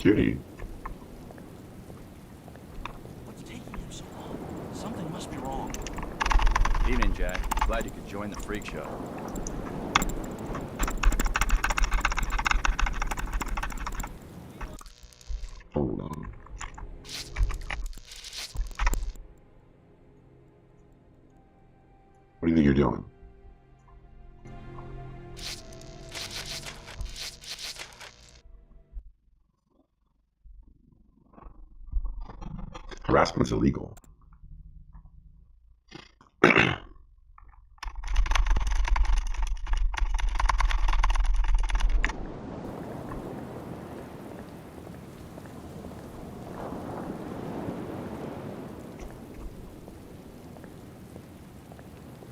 Cutie. What's taking him so long? Something must be wrong. Evening, Jack. Glad you could join the freak show. Hold on. What do you think you're doing? Harassment's illegal.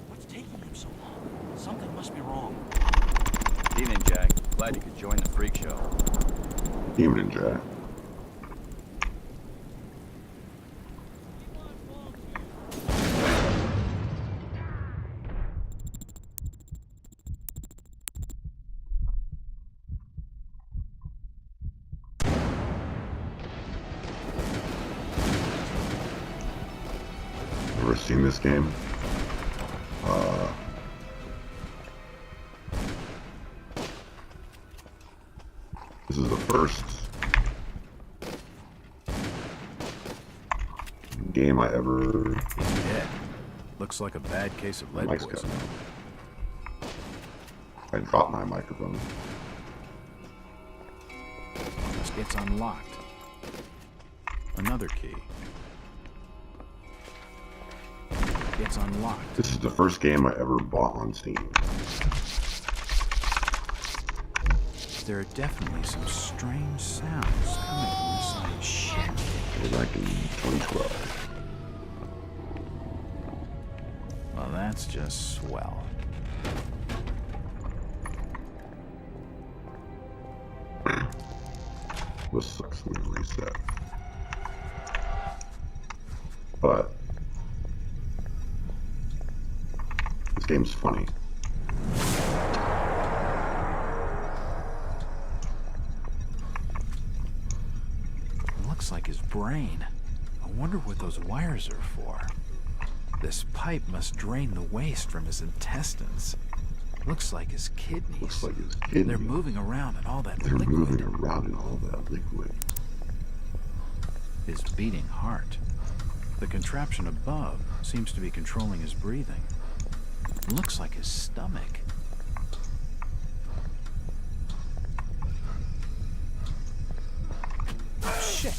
What's taking him so long? Something must be wrong. Evening, Jack. Glad you could join the freak show. Evening, Jack. Ever seen this game? This is the first game I ever... Yeah. Looks like a bad case of lead Mike's poisoning. I dropped my microphone. This gets unlocked. Another key. Gets unlocked. This is the first game I ever bought on Steam. There are definitely some strange sounds coming from this side. Shit. It was back in 2012. Well, that's just swell. This sucks. Let me reset. But this game's funny. It looks like his brain. I wonder what those wires are for. This pipe must drain the waste from his intestines. Looks like his kidneys. Looks like his kidney. They're moving around in all that They're liquid. moving around in all that liquid. His beating heart. The contraption above seems to be controlling his breathing. Looks like his stomach. Oh, shit.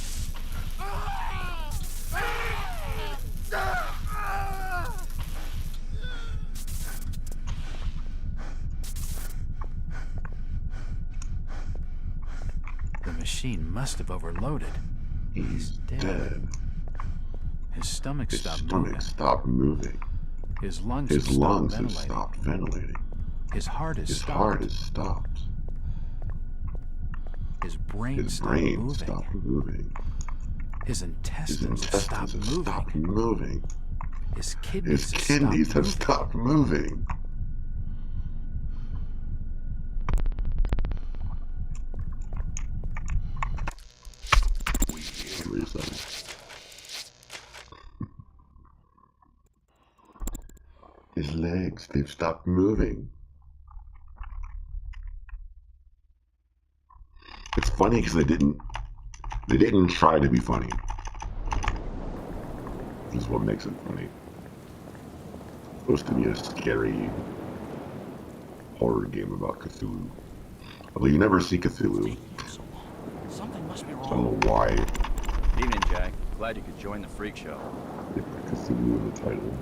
The machine must have overloaded. He's dead. His stomach His stopped stomach moving. stopped moving. His lungs His have lungs stopped have ventilating. stopped ventilating. His heart has His stopped. heart has stopped. His brain His stopped brain moving. stopped moving. His His intestines have stopped intestines have moving. stopped moving. His kidneys, His kidneys have stopped stopped moving. Wait a second. His legs, they've stopped moving. It's funny because they didn't try to be funny. This is what makes it funny. It's supposed to be a scary horror game about Cthulhu. Although you never see Cthulhu. Taking him so long. Something must be I don't wrong. know why Evening, Jack. Glad you could join the freak show. they put Cthulhu in the title.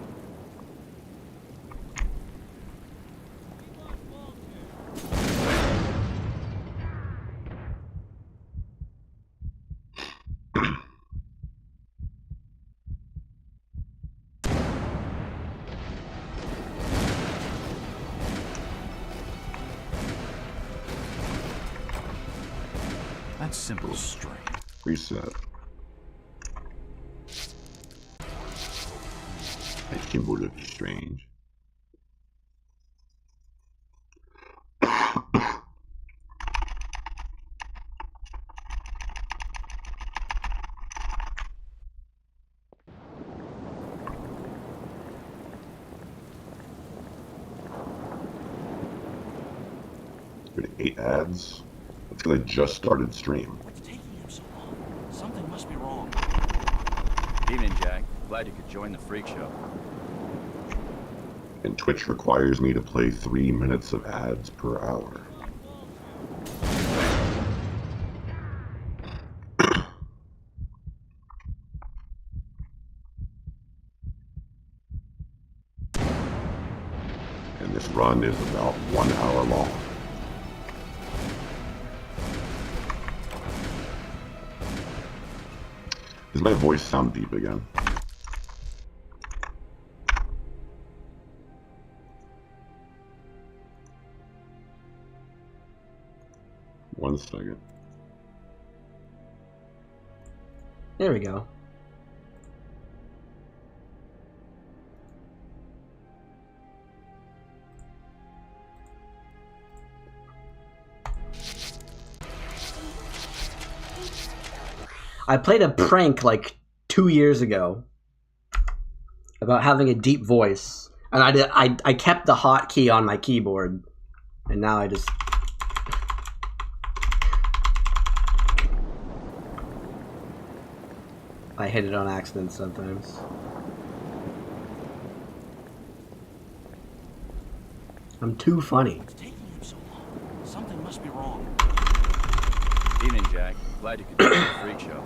That's simple strain. Reset. That keyboard looks strange. Been 8 ads. That's because I just started stream. What's taking him so long? Something must be wrong. Evening, Jack. Glad you could join the freak show. And Twitch requires me to play 3 minutes of ads per hour. And this run is about 1 hour long. Does my voice sound deep again? One second. There we go. I played a prank like 2 years ago about having a deep voice, and I kept the hotkey on my keyboard, and now I just I hit it on accident sometimes. I'm too funny. What's taking him so long? Something must be wrong. Evening, Jack. Glad you could join the freak show.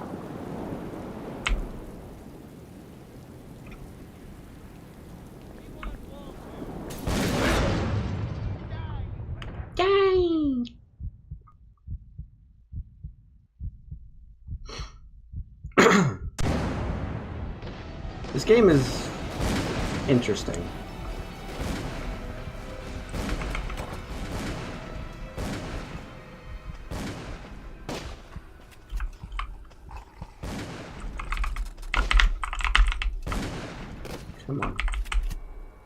Dang! This game is interesting. Come on.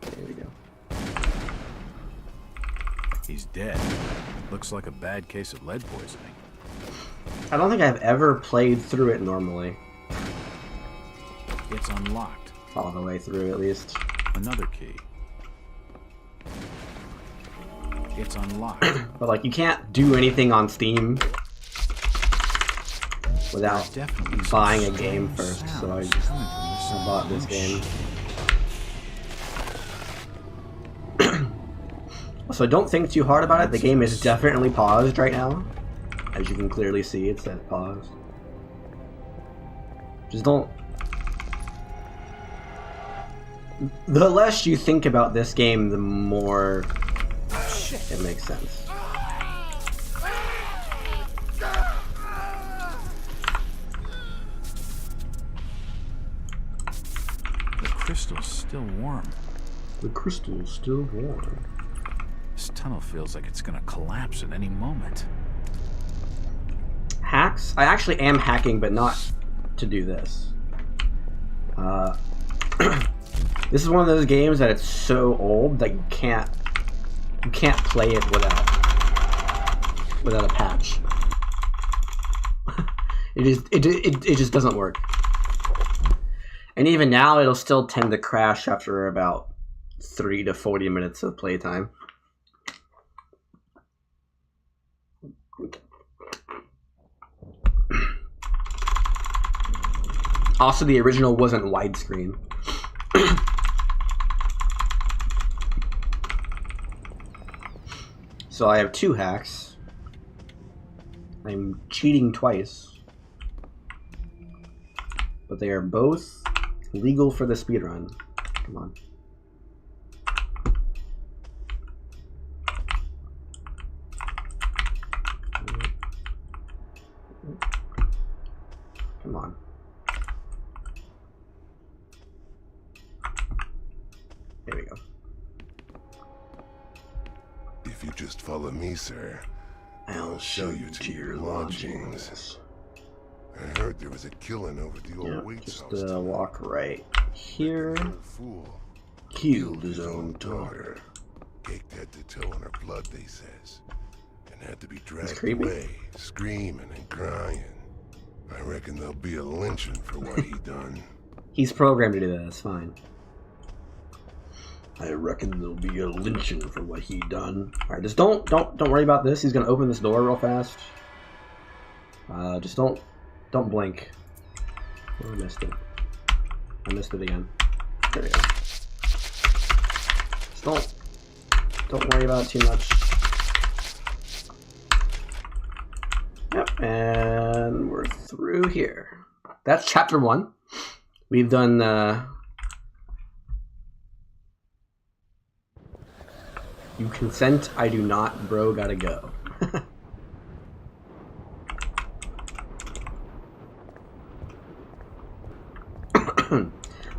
There we go. He's dead. Looks like a bad case of lead poisoning. I don't think I've ever played through it normally. It's unlocked. All the way through, at least. Another key. It's unlocked. But, like, you can't do anything on Steam without Definitely buying a some game strange first, so sounds I coming from bought this room. game. So don't think too hard about it. The game is definitely paused right now. As you can clearly see, it says paused. Just don't... The less you think about this game, the more it makes sense. The crystal's still warm. The crystal's still warm. This tunnel feels like it's gonna collapse at any moment. Hacks? I actually am hacking, but not to do this. This is one of those games that it's so old that you can't play it without a patch. It just doesn't work. And even now, it'll still tend to crash after about 30 to 40 minutes of playtime. Also, the original wasn't widescreen. So I have 2 hacks. I'm cheating twice. But they are both legal for the speedrun. Come on. Come on. There we go. If you just follow me, sir, I'll show you to your lodgings. I heard there was a killing over the old Yeah, Waits just house. walk right here. The fool Killed his own daughter. Caked head to toe in her blood, they says, and had to be dragged creepy. away, screaming and crying. I reckon there'll be a lynching for what he done. He's programmed to do that, it's fine. I reckon there'll be a lynching for what he done. Alright, just don't worry about this. He's gonna open this door real fast. Just don't blink. Oh, I missed it. I missed it again. There we go. Just don't worry about it too much. Yep, and we're through here. That's chapter 1. We've done you consent, I do not, bro, gotta go.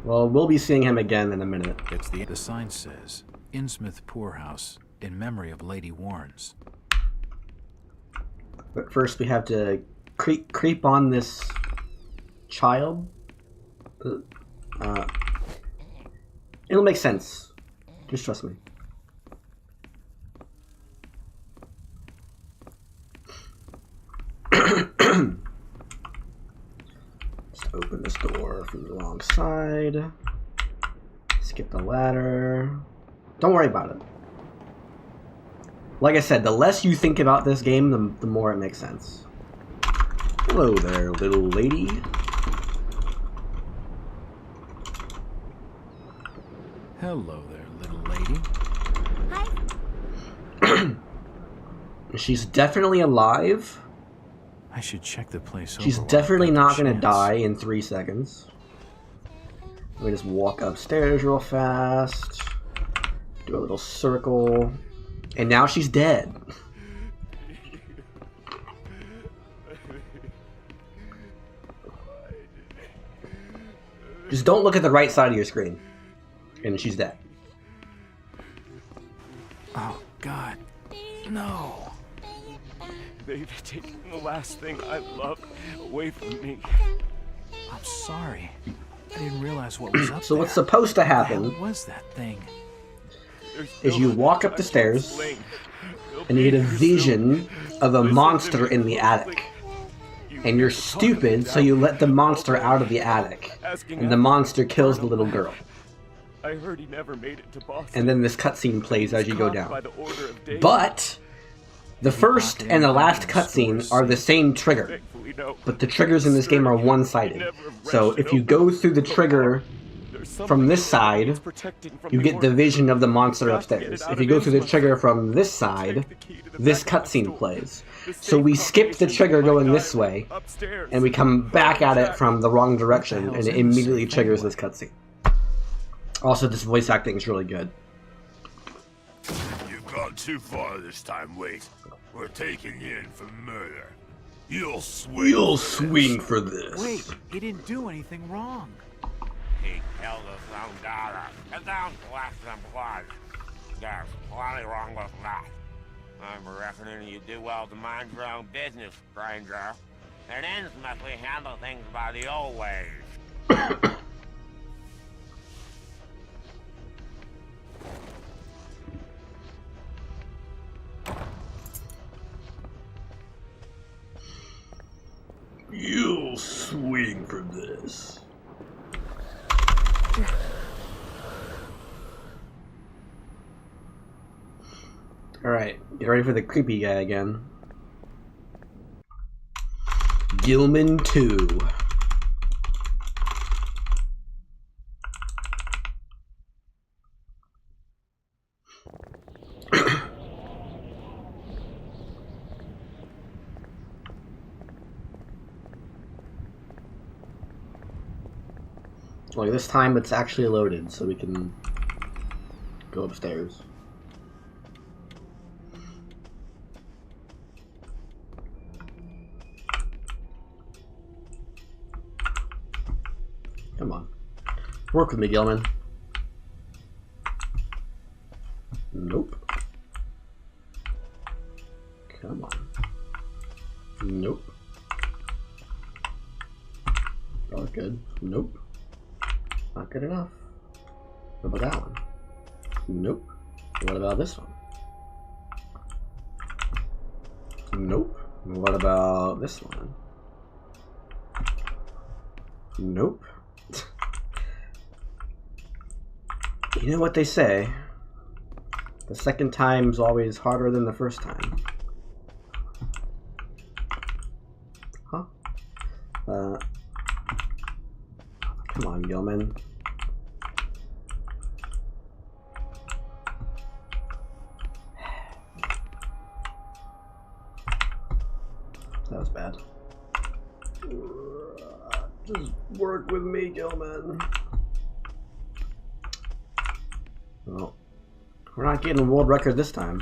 Well, we'll be seeing him again in a minute. It's the sign says, Innsmouth Poorhouse, in memory of Lady Warnes. But first we have to creep on this child. It'll make sense. Just trust me. Just open this door from the wrong side. Skip the ladder. Don't worry about it. Like I said, the less you think about this game, the more it makes sense. Hello there, little lady. Hello there, little lady. Hi. She's definitely alive. I should check the place over. She's while I've definitely got the not gonna chance. die in 3 seconds. Let me just walk upstairs real fast. Do a little circle. And now she's dead. Just don't look at the right side of your screen. And she's dead. Oh, God. No. They've taken the last thing I loved away from me. I'm sorry. I didn't realize what was up So there. what's supposed to What the happen hell was that thing? is you walk up the stairs and you get a vision of a monster in the attic. And you're stupid, so you let the monster out of the attic. And the monster kills the little girl. I heard he never made it to Boston. And then this cutscene plays as you go By down. the order of Dave. But the first and the last cutscene are the same trigger. Thankfully, no. But the triggers in this game are one-sided. So if you go through the trigger from this side, you get the vision of the monster upstairs. If you go through the trigger from this side, this cutscene plays. So we skip the trigger going this way, and we come back at it from the wrong direction, and it immediately triggers this cutscene. Also, this voice acting is really good. You've gone too far this time, Wait. We're taking you in for murder. You'll swing. You'll swing for this. Wait, he didn't do anything wrong. He killed his own daughter. It don't collect some blood. There's plenty wrong with that. I'm reckoning you do well to mind your own business, stranger. And Innsmouth, we handle things by the old ways. You'll swing for this. Alright, get ready for the creepy guy again. Gilman 2. Like this time it's actually loaded, so we can go upstairs. Come on. Work with me, Gilman. Nope. Come on. Nope. Oh, good. Nope. Not good enough. What about that one? Nope. What about this one? Nope. What about this one? Nope. You know what they say. The second time's always harder than the first time. Huh? Come on, Gilman. That was bad. Just work with me, Gilman. Well, we're not getting a world record this time.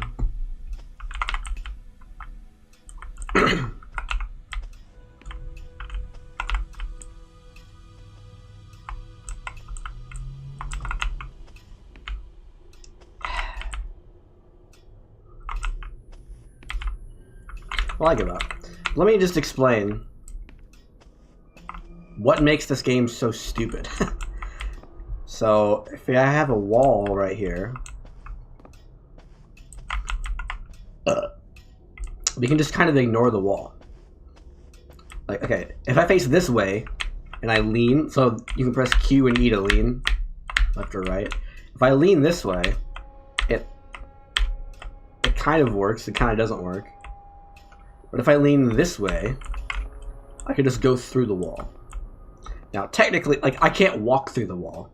Well, I give up. Let me just explain what makes this game so stupid. So, if I have a wall right here, we can just kind of ignore the wall. Like, okay, if I face this way, and I lean, so you can press Q and E to lean, left or right. If I lean this way, it kind of works, it kind of doesn't work. But if I lean this way, I can just go through the wall. Now, technically, like, I can't walk through the wall.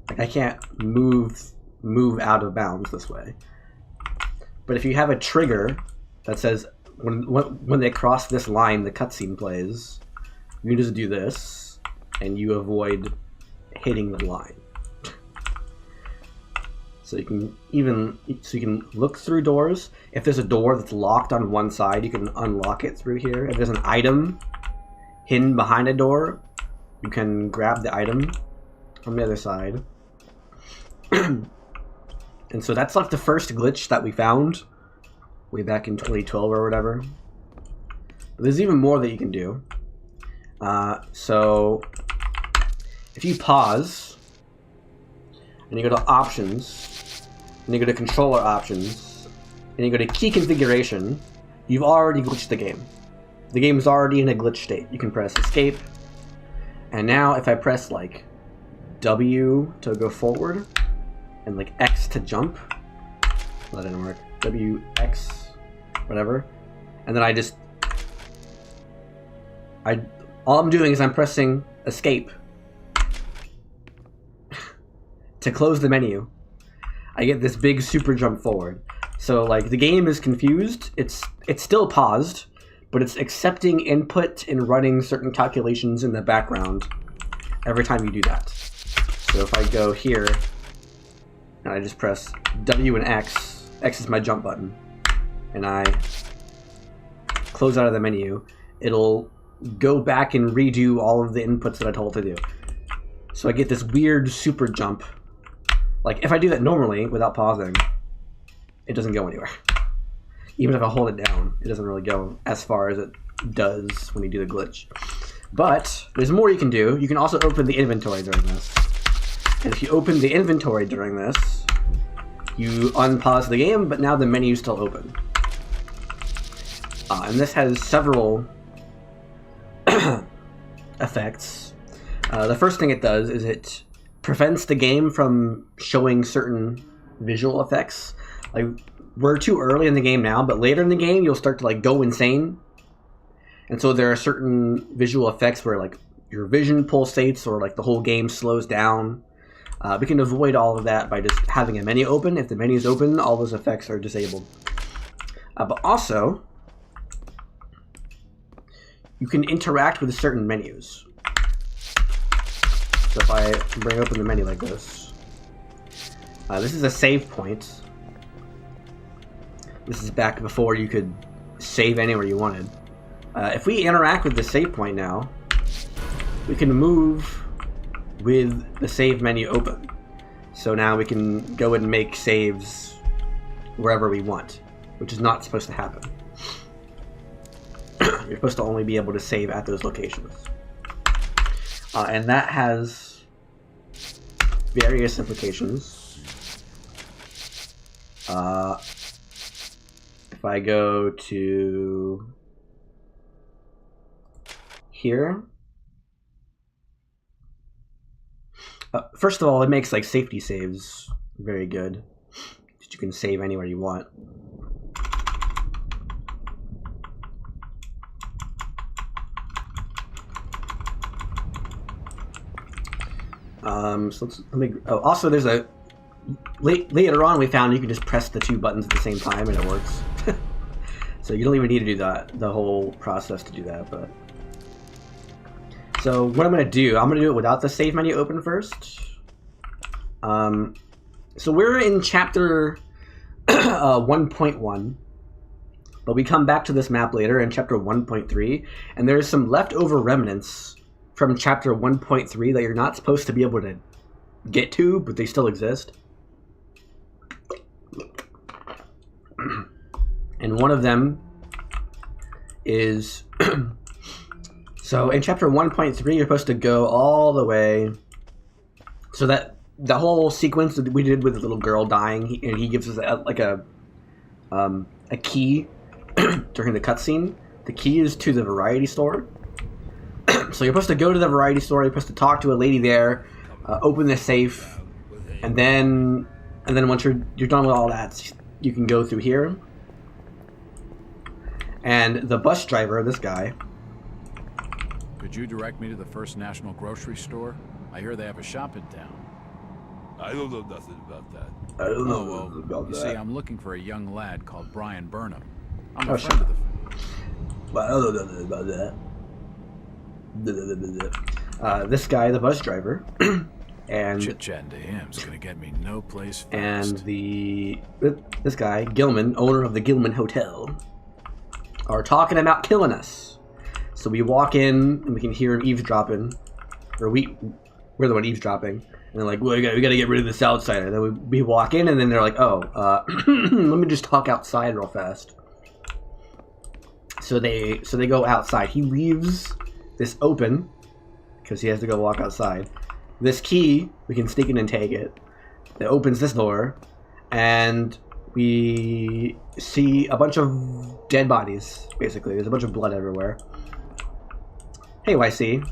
Like, I can't move out of bounds this way. But if you have a trigger that says when they cross this line, the cutscene plays, you can just do this, and you avoid hitting the line. So you can look through doors. If there's a door that's locked on one side, you can unlock it through here. If there's an item hidden behind a door, you can grab the item from the other side. And so that's like the first glitch that we found way back in 2012 or whatever. But there's even more that you can do. So if you pause and you go to options and you go to controller options and you go to key configuration, you've already glitched the game. The game is already in a glitch state. You can press escape, and now if I press like W to go forward and like X to jump, well, that didn't work. W, X, whatever, and then all I'm doing is I'm pressing escape to close the menu. I get this big super jump forward. So like the game is confused. It's still paused, but it's accepting input and running certain calculations in the background every time you do that. So if I go here and I just press W and X, X is my jump button, and I close out of the menu, it'll go back and redo all of the inputs that I told it to do. So I get this weird super jump. Like if I do that normally without pausing, it doesn't go anywhere. Even if I hold it down, it doesn't really go as far as it does when you do the glitch. But there's more you can do. You can also open the inventory during this. And if you open the inventory during this, you unpause the game, but now the menu's still open. And this has several effects. The first thing it does is it prevents the game from showing certain visual effects. Like, we're too early in the game now, but later in the game you'll start to like go insane. And so there are certain visual effects where like your vision pulsates or like the whole game slows down. We can avoid all of that by just having a menu open. If the menu is open, all those effects are disabled. But also, you can interact with certain menus. So if I bring open the menu like this, this is a save point. This is back before you could save anywhere you wanted. If we interact with the save point now, we can move with the save menu open. So now we can go and make saves wherever we want, which is not supposed to happen. You're supposed to only be able to save at those locations. And that has various implications. If I go to here, first of all, it makes like safety saves very good. That you can save anywhere you want. So let me. Oh, also, there's a later on we found you can just press the 2 buttons at the same time and it works. So you don't even need to do the whole process to do that. But so what I'm gonna do it without the save menu open first. So we're in chapter 1.1, but we come back to this map later in chapter 1.3, and there's some leftover remnants from chapter 1.3 that you're not supposed to be able to get to, but they still exist. And one of them is so in chapter 1.3 you're supposed to go all the way, so that the whole sequence that we did with the little girl dying, he gives us a key during the cutscene. The key is to the variety store. So you're supposed to go to the variety store. You're supposed to talk to a lady there, open the safe, and then once you're done with all that, you can go through here. And the bus driver, this guy. Could you direct me to the First National Grocery Store? I hear they have a shop in town. I don't know nothing about that. I don't know well, about you that. see, I'm looking for a young lad called Brian Burnham. I'm Oh, a friend of the... Well, I don't know about that. This guy, the bus driver, and Chit-chatting to him's gonna get me no place fast. and this guy, Gilman, owner of the Gilman Hotel, are talking about killing us. So we walk in and we can hear him eavesdropping, or we're the one eavesdropping. And they're like, well, we gotta get rid of this outsider. Then we walk in, and then they're like, oh, let me just talk outside real fast. So they go outside. He leaves this open because he has to go walk outside. This key, we can sneak in and take it. It opens this door, and we see a bunch of dead bodies. Basically, there's a bunch of blood everywhere. Hey, YC.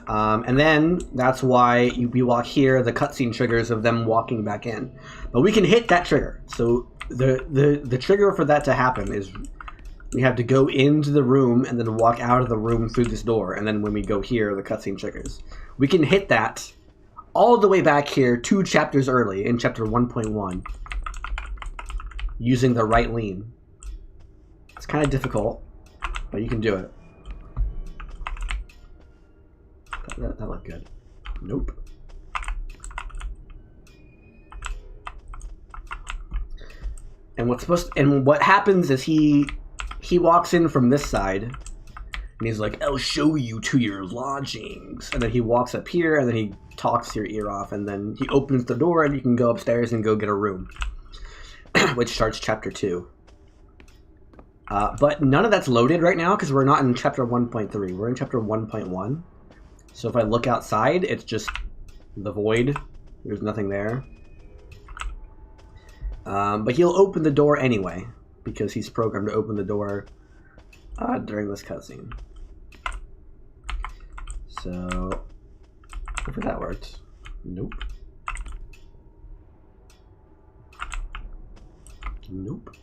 And then that's why we walk here. The cutscene triggers of them walking back in, but we can hit that trigger. So the trigger for that to happen is we have to go into the room and then walk out of the room through this door. And then when we go here, the cutscene triggers. We can hit that all the way back here 2 chapters early in chapter 1.1 using the right lean. It's kind of difficult, but you can do it. That looked good. Nope. And what happens is he walks in from this side, and he's like, "I'll show you to your lodgings." And then he walks up here, and then he talks your ear off, and then he opens the door, and you can go upstairs and go get a room, which starts chapter 2. But none of that's loaded right now because we're not in chapter 1.3. We're in chapter 1.1. So if I look outside, it's just the void. There's nothing there. But he'll open the door anyway, because he's programmed to open the door during this cutscene. So, hopefully that worked. Nope. Nope.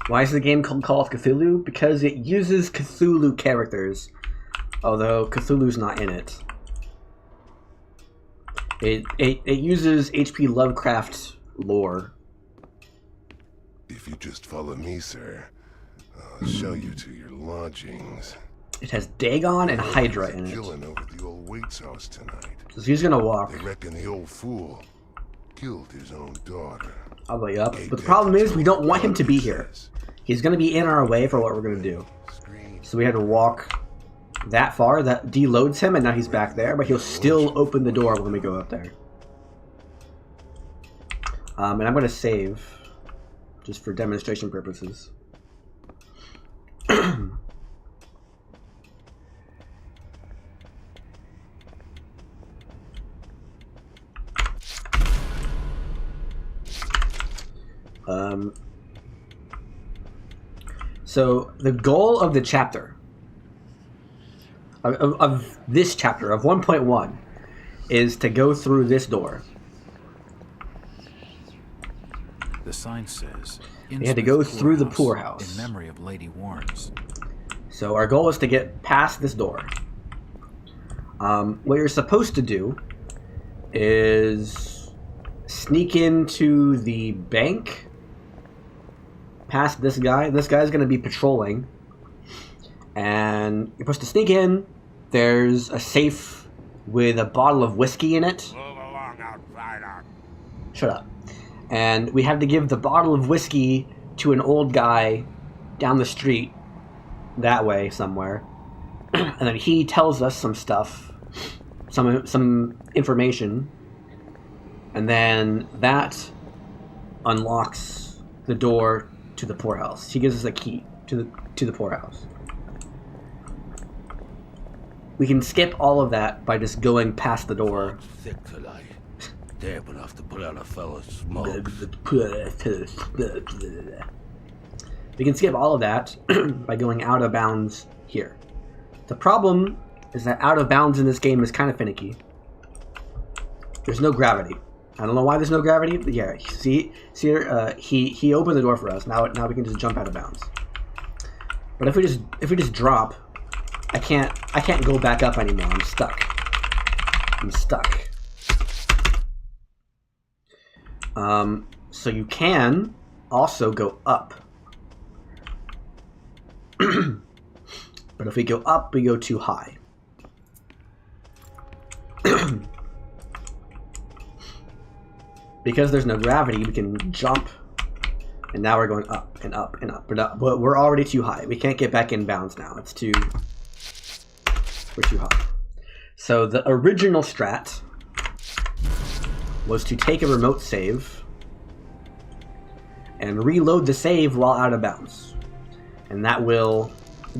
Why is the game called Call of Cthulhu? Because it uses Cthulhu characters, although Cthulhu's not in it. It uses H.P. Lovecraft lore. If you just follow me, sir, I'll show you to your lodgings. It has Dagon and Hydra in it. Killing over the old Waits house tonight. So he's gonna walk. They reckon the old fool killed his own daughter. I'll lay up. But the problem is we don't want him to be here. He's gonna be in our way for what we're gonna do. So we had to walk that far. That deloads him, and now he's back there. But he'll still open the door when we go up there. And I'm gonna save, just for demonstration purposes. So the goal of the chapter of this chapter, of 1.1, is to go through this door. The sign says, We had to go through the poorhouse. In memory of Lady Warnes. So our goal is to get past this door. What you're supposed to do is sneak into the bank past this guy. This guy's going to be patrolling. And you're supposed to sneak in. There's a safe with a bottle of whiskey in it. Move along, outsider. Shut up. And we have to give the bottle of whiskey to an old guy down the street, that way somewhere. And then he tells us some stuff, some information. And then that unlocks the door to the poorhouse. He gives us a key to the poorhouse. We can skip all of that by just going past the door. Thick tonight. Damp enough to put out a fella's smoke. We can skip all of that by going out of bounds here. The problem is that out of bounds in this game is kind of finicky. There's no gravity. I don't know why there's no gravity, but yeah, see here, he opened the door for us. Now we can just jump out of bounds. But if we just drop, I can't go back up anymore. I'm stuck. So you can also go up. But if we go up, we go too high. Because there's no gravity, we can jump. And now we're going up and up and up. But we're already too high. We can't get back in bounds now. We're too high. So the original strat was to take a remote save and reload the save while out of bounds. And that will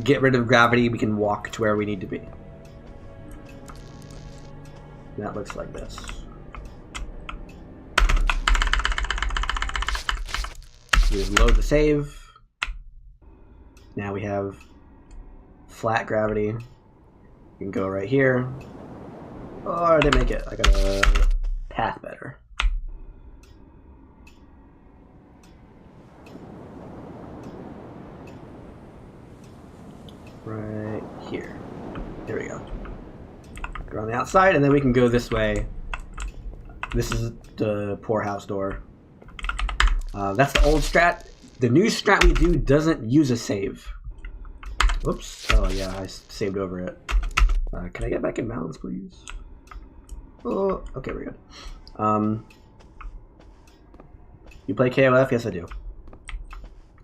get rid of gravity. We can walk to where we need to be. And that looks like this. We load the save. Now we have flat gravity. We can go right here. Oh, I didn't make it. I got a path better. Right here. There we go. Go on the outside, and then we can go this way. This is the poorhouse door. That's the old strat. The new strat we do doesn't use a save. Whoops. Oh yeah, I saved over it. Can I get back in balance, please? Oh, okay, we're good. You play KOF? Yes, I do.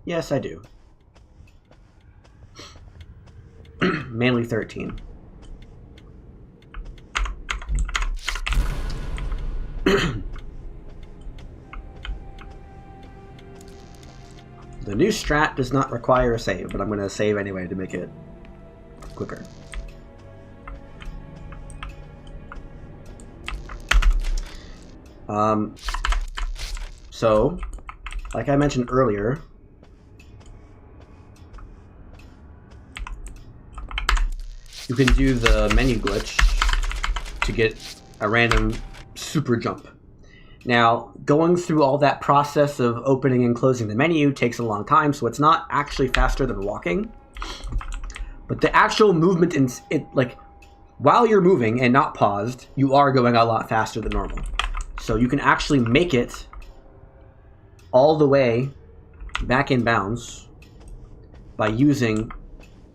Yes, I do. Mainly 13. The new strat does not require a save, but I'm going to save anyway to make it quicker. So, like I mentioned earlier, you can do the menu glitch to get a random super jump. Now, going through all that process of opening and closing the menu takes a long time, so it's not actually faster than walking. But the actual movement, while you're moving and not paused, you are going a lot faster than normal. So you can actually make it all the way back in bounds by using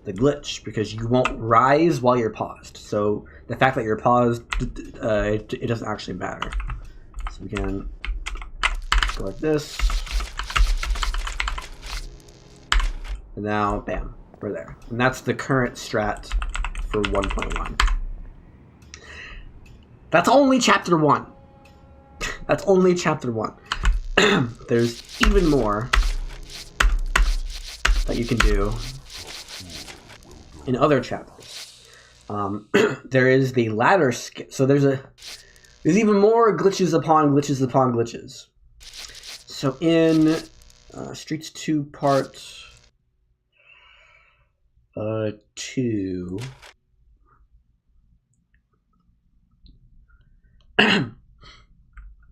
the glitch, because you won't rise while you're paused. So the fact that you're paused, it doesn't actually matter. So we can go like this. And now, bam, we're there. And that's the current strat for 1.1. That's only chapter 1. That's only chapter 1. There's even more that you can do in other chapters. There is the ladder skip. So there's even more glitches upon glitches upon glitches. So in Streets 2 Part 2,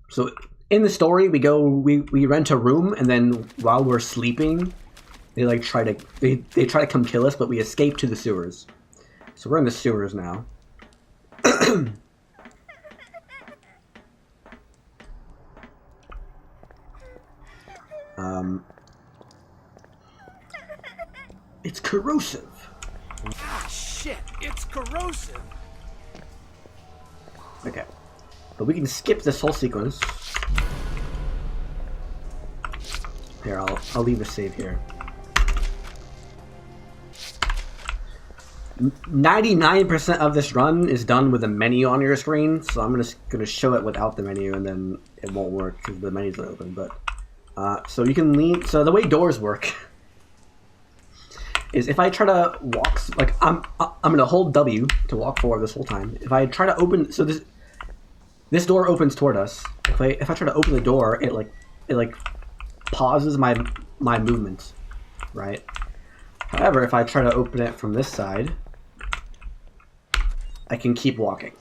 So in the story, we rent a room, and then while we're sleeping, they like try to come kill us, but we escape to the sewers. So we're in the sewers now. It's corrosive. Ah, shit! It's corrosive! Okay. But we can skip this whole sequence. Here, I'll leave a save here. 99% of this run is done with a menu on your screen, so I'm just gonna show it without the menu, and then it won't work because the menu's not open. But so you can lean. So the way doors work is if I try to walk, like I'm gonna hold W to walk forward this whole time. If I try to open, so this door opens toward us. If I try to open the door, it like pauses my movement, right? However, if I try to open it from this side, I can keep walking.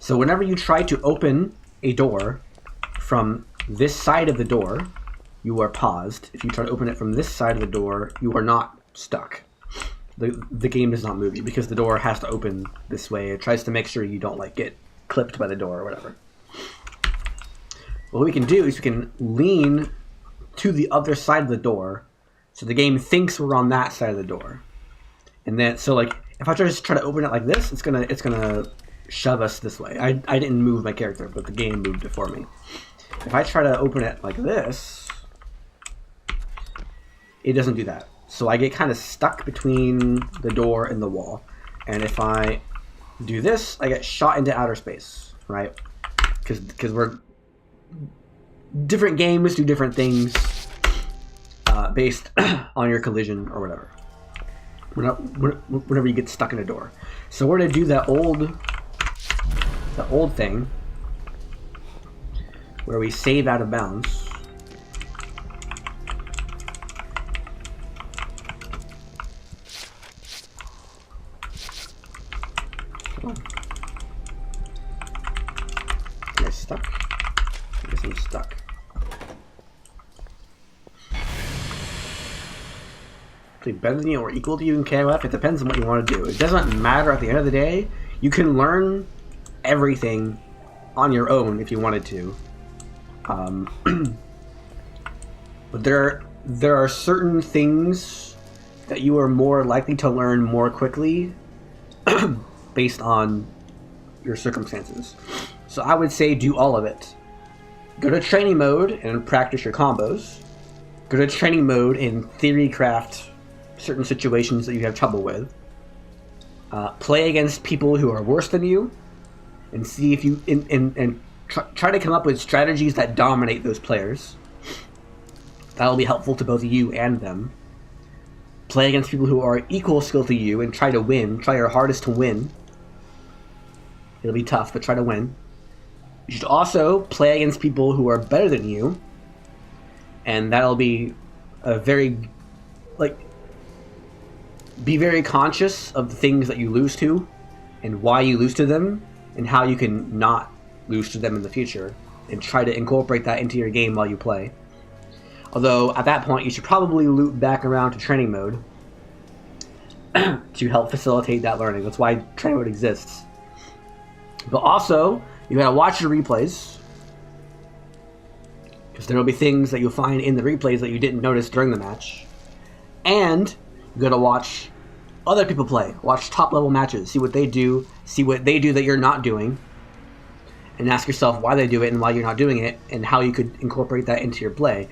So whenever you try to open a door from this side of the door, you are paused. If you try to open it from this side of the door, you are not stuck. The game does not move you because the door has to open this way. It tries to make sure you don't like get clipped by the door or whatever. What we can do is we can lean to the other side of the door, so the game thinks we're on that side of the door. And then, so like, if I just try to open it like this, it's gonna shove us this way. I didn't move my character, but the game moved it for me. If I try to open it like this, it doesn't do that. So I get kind of stuck between the door and the wall. And if I do this, I get shot into outer space, right? Because we're different games do different things based on your collision or whatever. Whenever you get stuck in a door, so we're gonna do the old thing where we save out of bounds. Come on. Am I stuck? I guess I'm stuck. Better than you or equal to you in KOF. It depends on what you want to do. It doesn't matter at the end of the day. You can learn everything on your own if you wanted to. But there are certain things that you are more likely to learn more quickly based on your circumstances. So I would say do all of it. Go to training mode and practice your combos. Go to training mode and theory craft certain situations that you have trouble with. Play against people who are worse than you, and see if you try to come up with strategies that dominate those players. That will be helpful to both you and them. Play against people who are equal skill to you and try to win. Try your hardest to win. It'll be tough, but try to win. You should also play against people who are better than you, and that'll be a very be very conscious of the things that you lose to and why you lose to them and how you can not lose to them in the future, and try to incorporate that into your game while you play. Although at that point you should probably loop back around to training mode to help facilitate that learning. That's why training mode exists. But also you gotta watch your replays, because there will be things that you'll find in the replays that you didn't notice during the match. And you gotta watch other people play. Watch top level matches. See what they do. See what they do that you're not doing. And ask yourself why they do it and why you're not doing it, and how you could incorporate that into your play.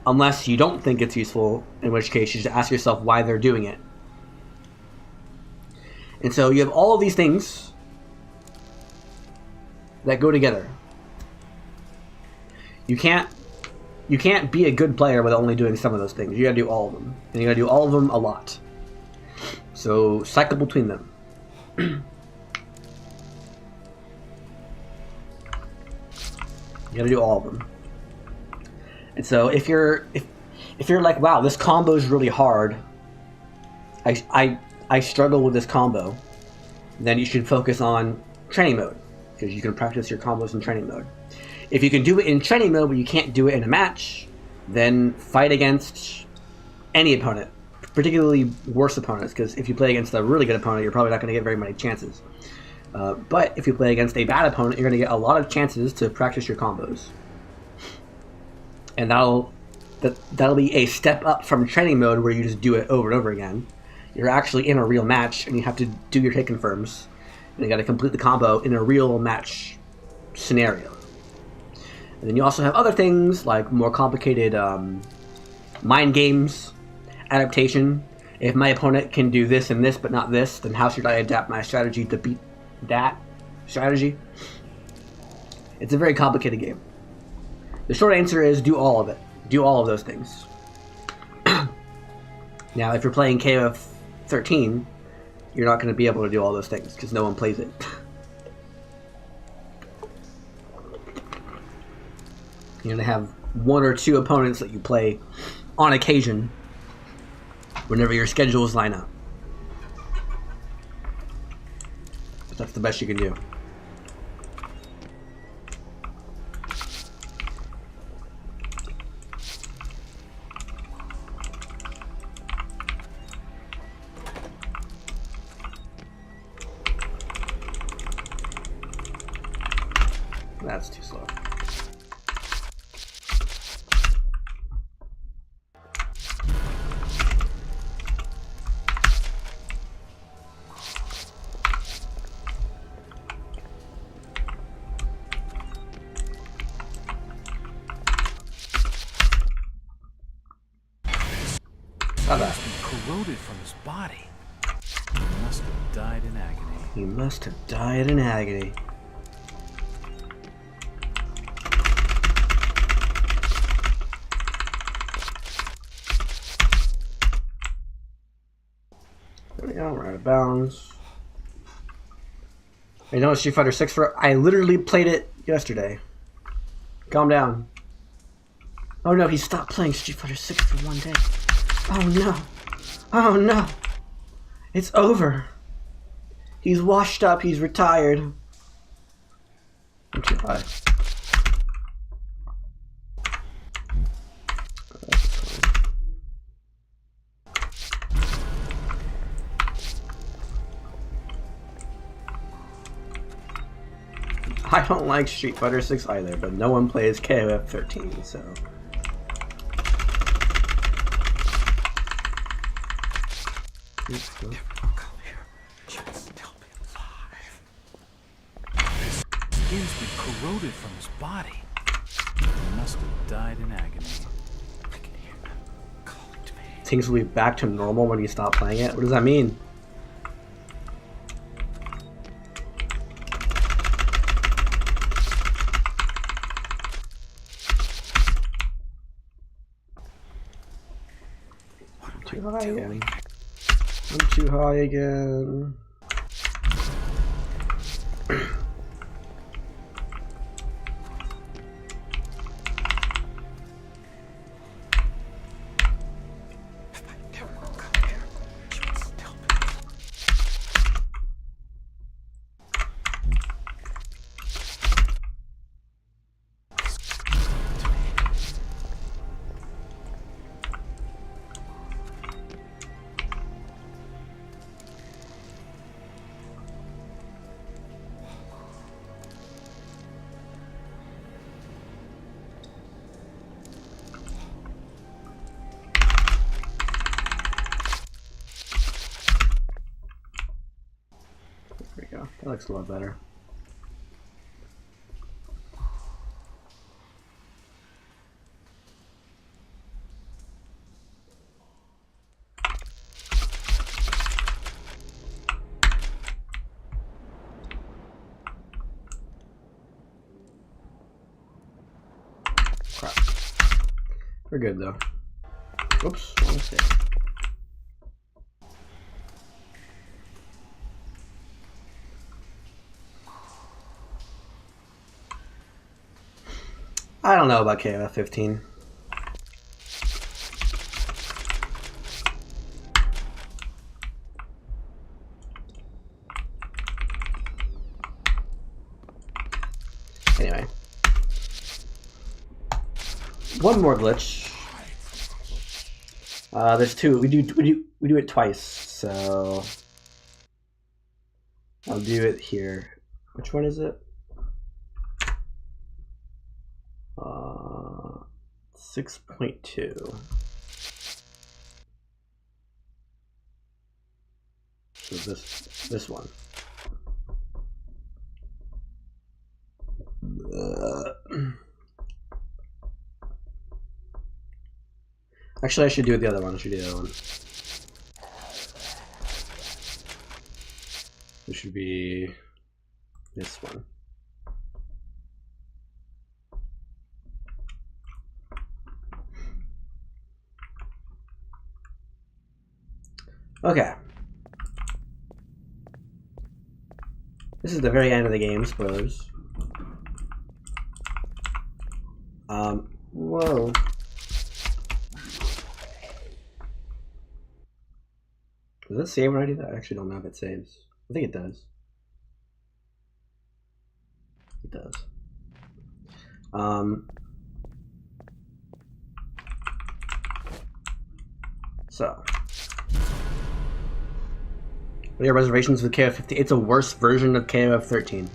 Unless you don't think it's useful, in which case you should ask yourself why they're doing it. And so you have all of these things that go together. You can't be a good player with only doing some of those things. You gotta do all of them. And you gotta do all of them a lot. So cycle between them. You gotta do all of them. And so if you're like, wow, this combo is really hard, I struggle with this combo, then you should focus on training mode. because you can practice your combos in training mode. If you can do it in training mode but you can't do it in a match, then fight against any opponent, particularly worse opponents, because if you play against a really good opponent, you're probably not going to get very many chances. But if you play against a bad opponent, you're going to get a lot of chances to practice your combos. And that'll be a step up from training mode where you just do it over and over again. You're actually in a real match, and you have to do your hit confirms. And you got to complete the combo in a real match scenario. And then you also have other things like more complicated mind games, adaptation. If my opponent can do this and this but not this, then how should I adapt my strategy to beat that strategy? It's a very complicated game. The short answer is do all of it. Do all of those things. Now, if you're playing KOF 13, you're not going to be able to do all those things because no one plays it. You're going to have one or two opponents that you play on occasion whenever your schedules line up. But that's the best you can do. That's too slow. Corroded from his body. He must have died in agony. He must have died in agony. There we go, we're out of bounds. I know Street Fighter 6 I literally played it yesterday. Calm down. Oh no, he stopped playing Street Fighter 6 for one day. Oh no. Oh no. It's over. He's washed up, he's retired. I'm too high. I don't like Street Fighter 6 either, but no one plays KOF 13, so... Come here. She would still be alive. His skin's been corroded from his body. He must have died in agony. I can hear them calling to me. Things will be back to normal when you stop playing it? What does that mean? Too high again. I'm too high again. There we go. That looks a lot better. Crap. We're good though. Oops, wrong mistake. I don't know about KOF 15. one more glitch. There's two. We do it twice, so I'll do it here. Which one is it? 6.2. So this one. Actually, I should do it the other one. I should do the other one. It should be this one. Okay. This is the very end of the game, spoilers. Whoa. Does it save when I do that? I actually don't know if it saves. I think it does. It does. So. What are your reservations with KOF 15? It's a worse version of KOF 13.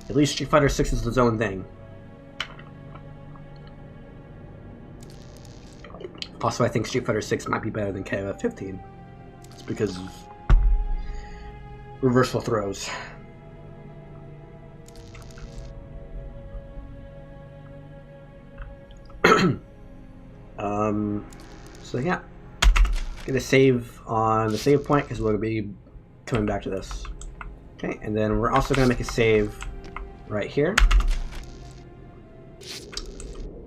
At least Street Fighter 6 is its own thing. Also, I think Street Fighter 6 might be better than KOF 15. It's because of reversal throws. So yeah, gonna save on the save point because we'll be coming back to this. Okay, and then we're also gonna make a save right here.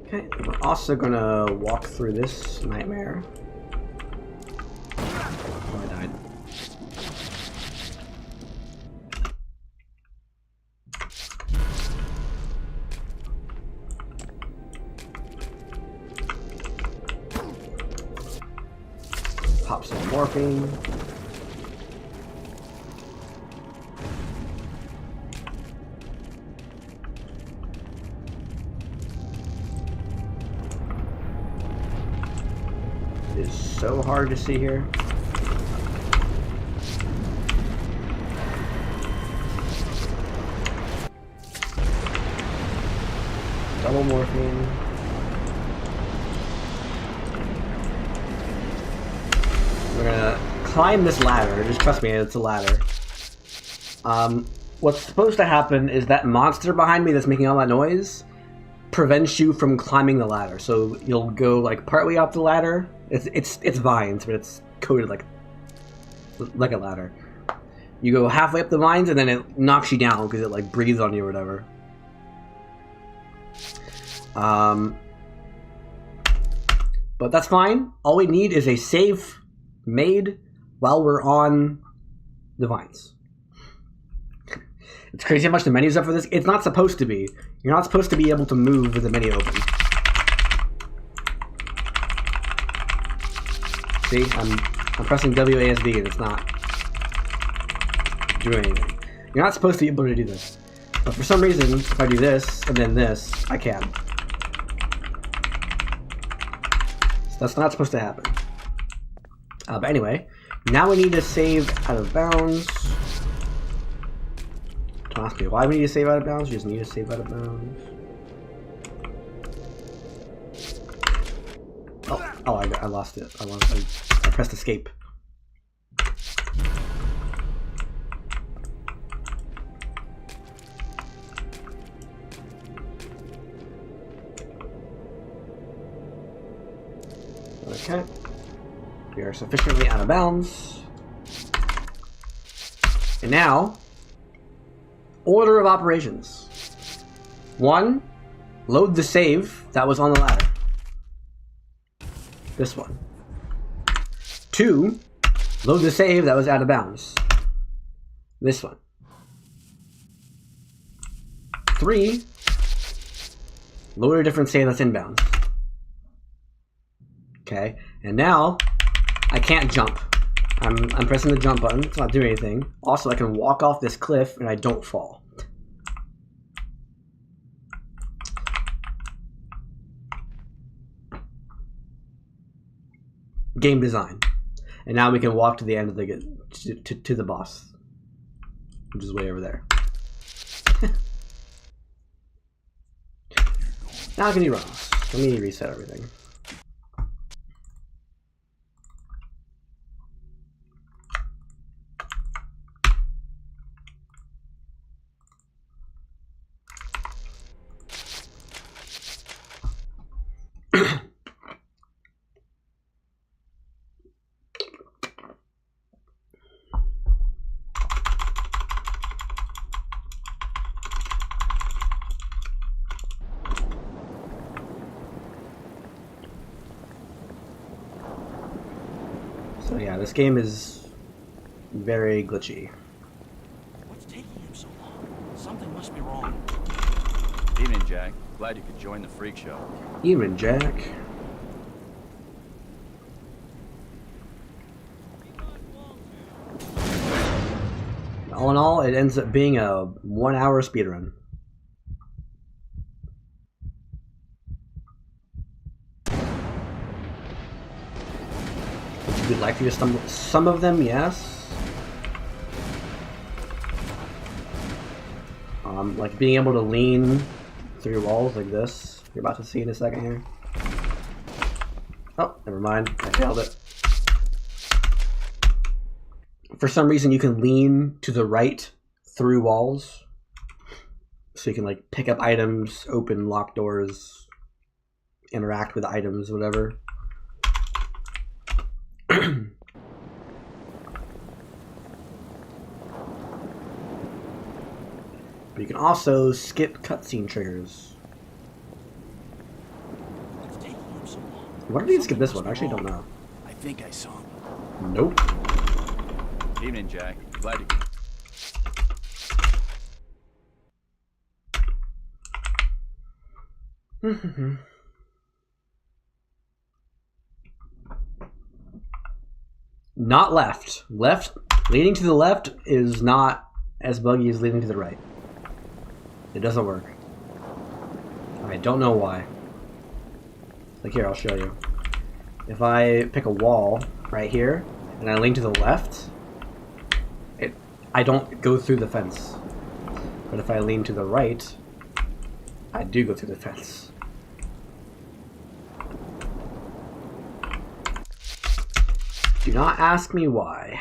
Okay, and we're also gonna walk through this nightmare. Oh, I died. Pop some morphine. It is so hard to see here. Double morphine. We're gonna climb this ladder. Just trust me, it's a ladder. What's supposed to happen is that monster behind me that's making all that noise prevents you from climbing the ladder. So you'll go like partway up the ladder. It's vines, but it's coated like a ladder. You go halfway up the vines and then it knocks you down because it like breathes on you or whatever. But that's fine. All we need is a save made while we're on the vines. It's crazy how much the menu's up for this. It's not supposed to be. You're not supposed to be able to move with the menu open. See, I'm pressing WASD and it's not doing anything. You're not supposed to be able to do this. But for some reason, if I do this and then this, I can. So that's not supposed to happen. But anyway, now we need to save out of bounds. Don't ask me why we need to save out of bounds. We just need to save out of bounds. Oh, I lost it. I pressed escape. Okay. We are sufficiently out of bounds. And now, order of operations. 1, load the save that was on the ladder. This one. 2, load the save that was out of bounds. This one. 3, load a different save that's inbound. Okay, and now I can't jump. I'm pressing the jump button. It's not doing anything. Also, I can walk off this cliff and I don't fall. game design. And now we can walk to the end of the to the boss, which is way over there. Now I can do runs. Let me reset everything. So yeah, this game is very glitchy. What's taking him so long? Something must be wrong. Evening, Jack. Glad you could join the freak show. Even Jack. All in all, it ends up being a 1 hour speedrun. Would you like to do some of them? Yes. Like being able to lean through walls like this. You're about to see in a second here. Oh, never mind. I failed it. For some reason, you can lean to the right through walls. So you can like pick up items, open locked doors, interact with items, whatever. But you can also skip cutscene triggers. What's taking him so long? Why did you skip this one? I actually don't know. I think I saw him. Nope. Evening, Jack. Glad you could. Not left. Left, leading to the left is not as buggy as leading to the right. It doesn't work. I don't know why. Like here, I'll show you. If I pick a wall right here and I lean to the left, I don't go through the fence. But if I lean to the right, I do go through the fence. Do not ask me why.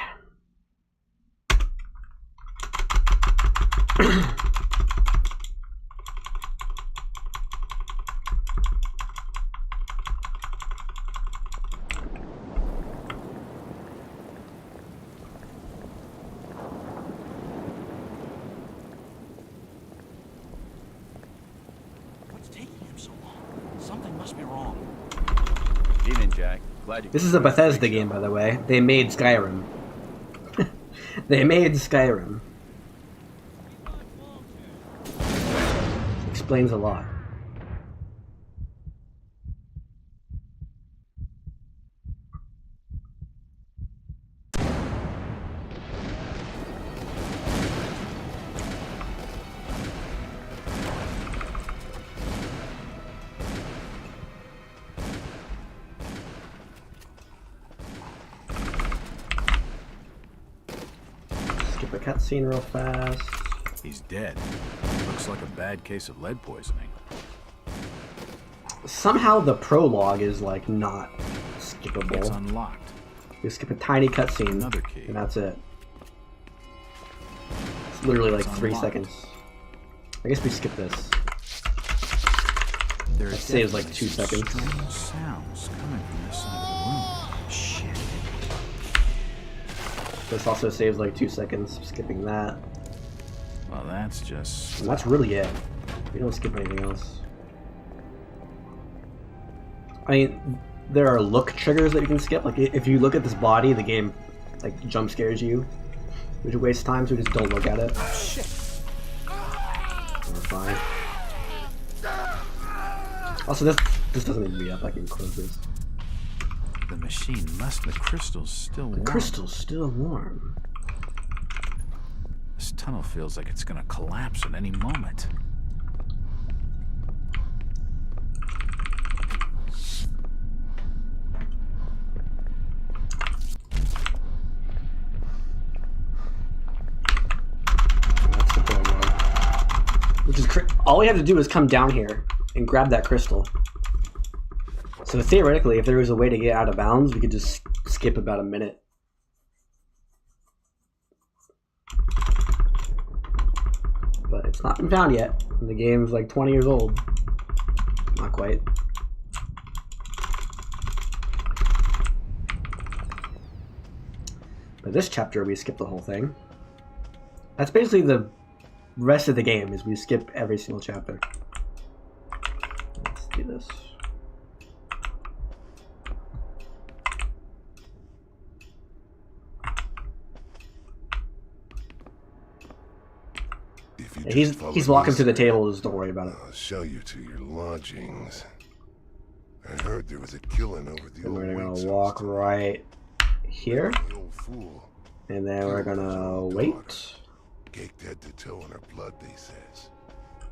What's taking him so long? Something must be wrong. Evening, Jack. Glad you This could is a join the Bethesda freak game, show. by the way. They made Skyrim. They made Skyrim. Explains a lot. Skip a cutscene real fast. He's dead. Looks like a bad case of lead poisoning. Somehow the prologue is like not It's skippable. unlocked. You skip a tiny cutscene, Another key. and that's it. It's literally like It's 3 unlocked. seconds. I guess we skip this. There That saves like 2 seconds. strange sounds coming from this side of the room. Shit. This also saves like 2 seconds. Skipping that. Well, that's just... And that's really it. We don't skip anything else. I mean, there are look triggers that you can skip. Like, if you look at this body, the game, like, jump scares you. Which wastes time, so we just don't look at it. Shit. We're fine. Also, this doesn't need to be up. I can close this. The machine must... The crystal's still warm. The crystal's still warm. This tunnel feels like it's gonna collapse at any moment. all we have to do is come down here and grab that crystal. So theoretically, if there was a way to get out of bounds, we could just skip about a minute. But it's not been found yet. The game's like 20 years old. Not quite. But this chapter, we skip the whole thing. That's basically the rest of the game, is we skip every single chapter. Let's do this. Yeah, he's walking to the table, just don't worry about it. I'll show you to your lodgings. I heard there was a killing over the And old we're gonna Waitson's walk tonight. right here, The old fool. and then we're gonna wait. Caked head to toe in her blood, they says.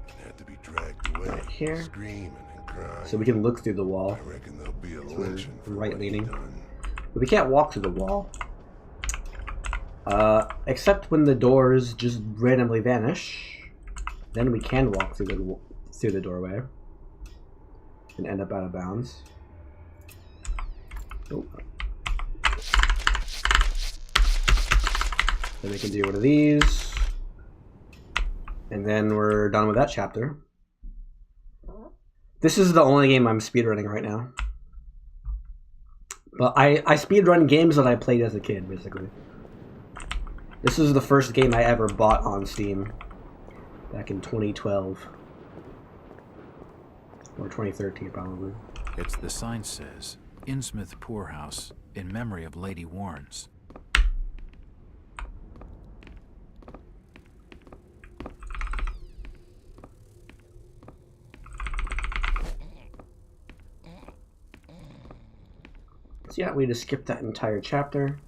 And had to be dragged away. Right here. Screaming and crying. So we can look through the wall. I reckon there'll be a So we're lynching for right what he leaning. done. But we can't walk through the wall. Except when the doors just randomly vanish. Then we can walk through the doorway and end up out of bounds. Oh. Then we can do one of these, and then we're done with that chapter. This is the only game I'm speedrunning right now. But I speedrun games that I played as a kid, basically. This is the first game I ever bought on Steam. Back in 2012. Or 2013, probably. It's the sign says, Innsmouth Poorhouse, in memory of Lady Warnes. So yeah, we just skipped that entire chapter.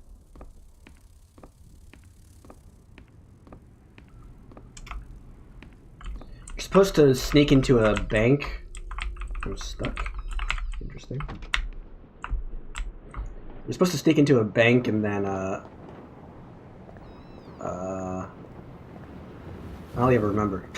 You're supposed to sneak into a bank. I'm stuck. Interesting. You're supposed to sneak into a bank and then I don't even remember.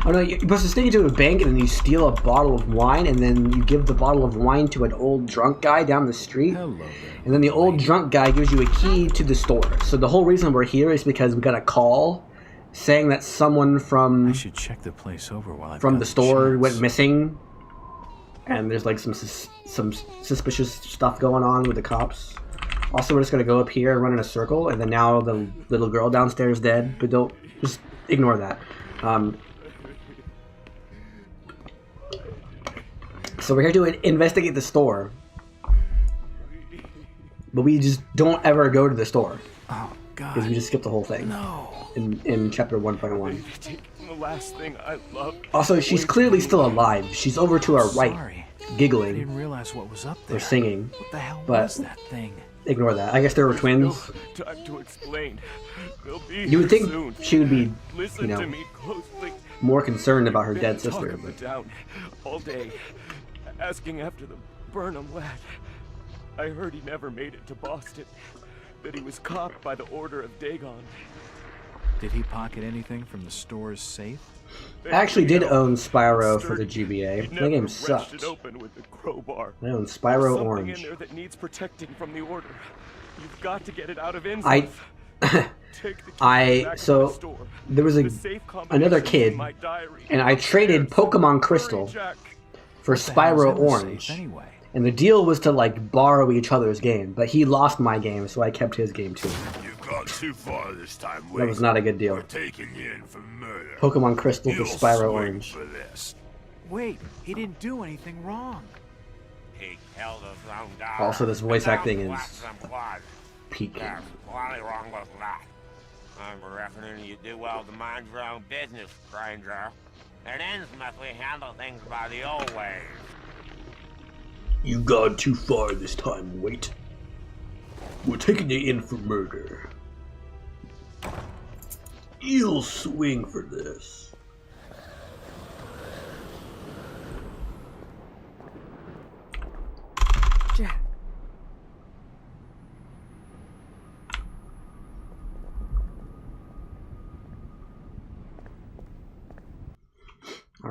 Oh no, you're supposed to sneak into a bank and then you steal a bottle of wine and then you give the bottle of wine to an old drunk guy down the street. Hello there. And then the old drunk guy gives you a key to the store. So the whole reason we're here is because we got a call saying that someone I from should check the place over while I've from got the store chance. went missing. And there's like some suspicious stuff going on with the cops. Also, we're just gonna go up here and run in a circle, and then now the little girl downstairs dead. But don't just ignore that. So we're here to investigate the store, but we just don't ever go to the store Oh God! because we just skip the whole thing No. in chapter 1.1. They've taken the last thing I loved. Also, she's clearly still alive. She's over to our right, Sorry. I giggling didn't realize what was up there. or singing. What the hell but- was that thing? Ignore that. I guess there were twins. No time to explain. They'll be You would here think soon. she would be, Listen you know, to me closely. more concerned about her Been dead sister. talking But down all day, asking after the Burnham lad. I heard he never made it to Boston. That he was caught by the order of Dagon. Did he pocket anything from the store's safe? I actually did own Spyro for the Sturdy. GBA. He That never game wrenched sucked. it open with the crowbar. I own Spyro Something Orange. in there that needs protecting from the order. You've got to get it out of Innsmouth. Take the key back to so the store. there was The safe another combination's kid, in my diary. and I traded Pokemon Hurry, Crystal Jack. for What the hell's Spyro in the safe Orange. Anyway. And the deal was to like borrow each other's game, but he lost my game, so I kept his game too. You've gone too far this time, That was not a good deal. We're taking you in for murder. Pokemon Crystal for You'll Spyro swing Orange. for this. Wait, he didn't do anything wrong. He held us long down. Also, this voice acting is Black some blood. peak. There's plenty wrong with that. I'm reckoning you do well to mind your own business, stranger. At Innsmouth, we handle things by the old ways. You've gone too far this time, wait. We're taking you in for murder. You'll swing for this. Jack.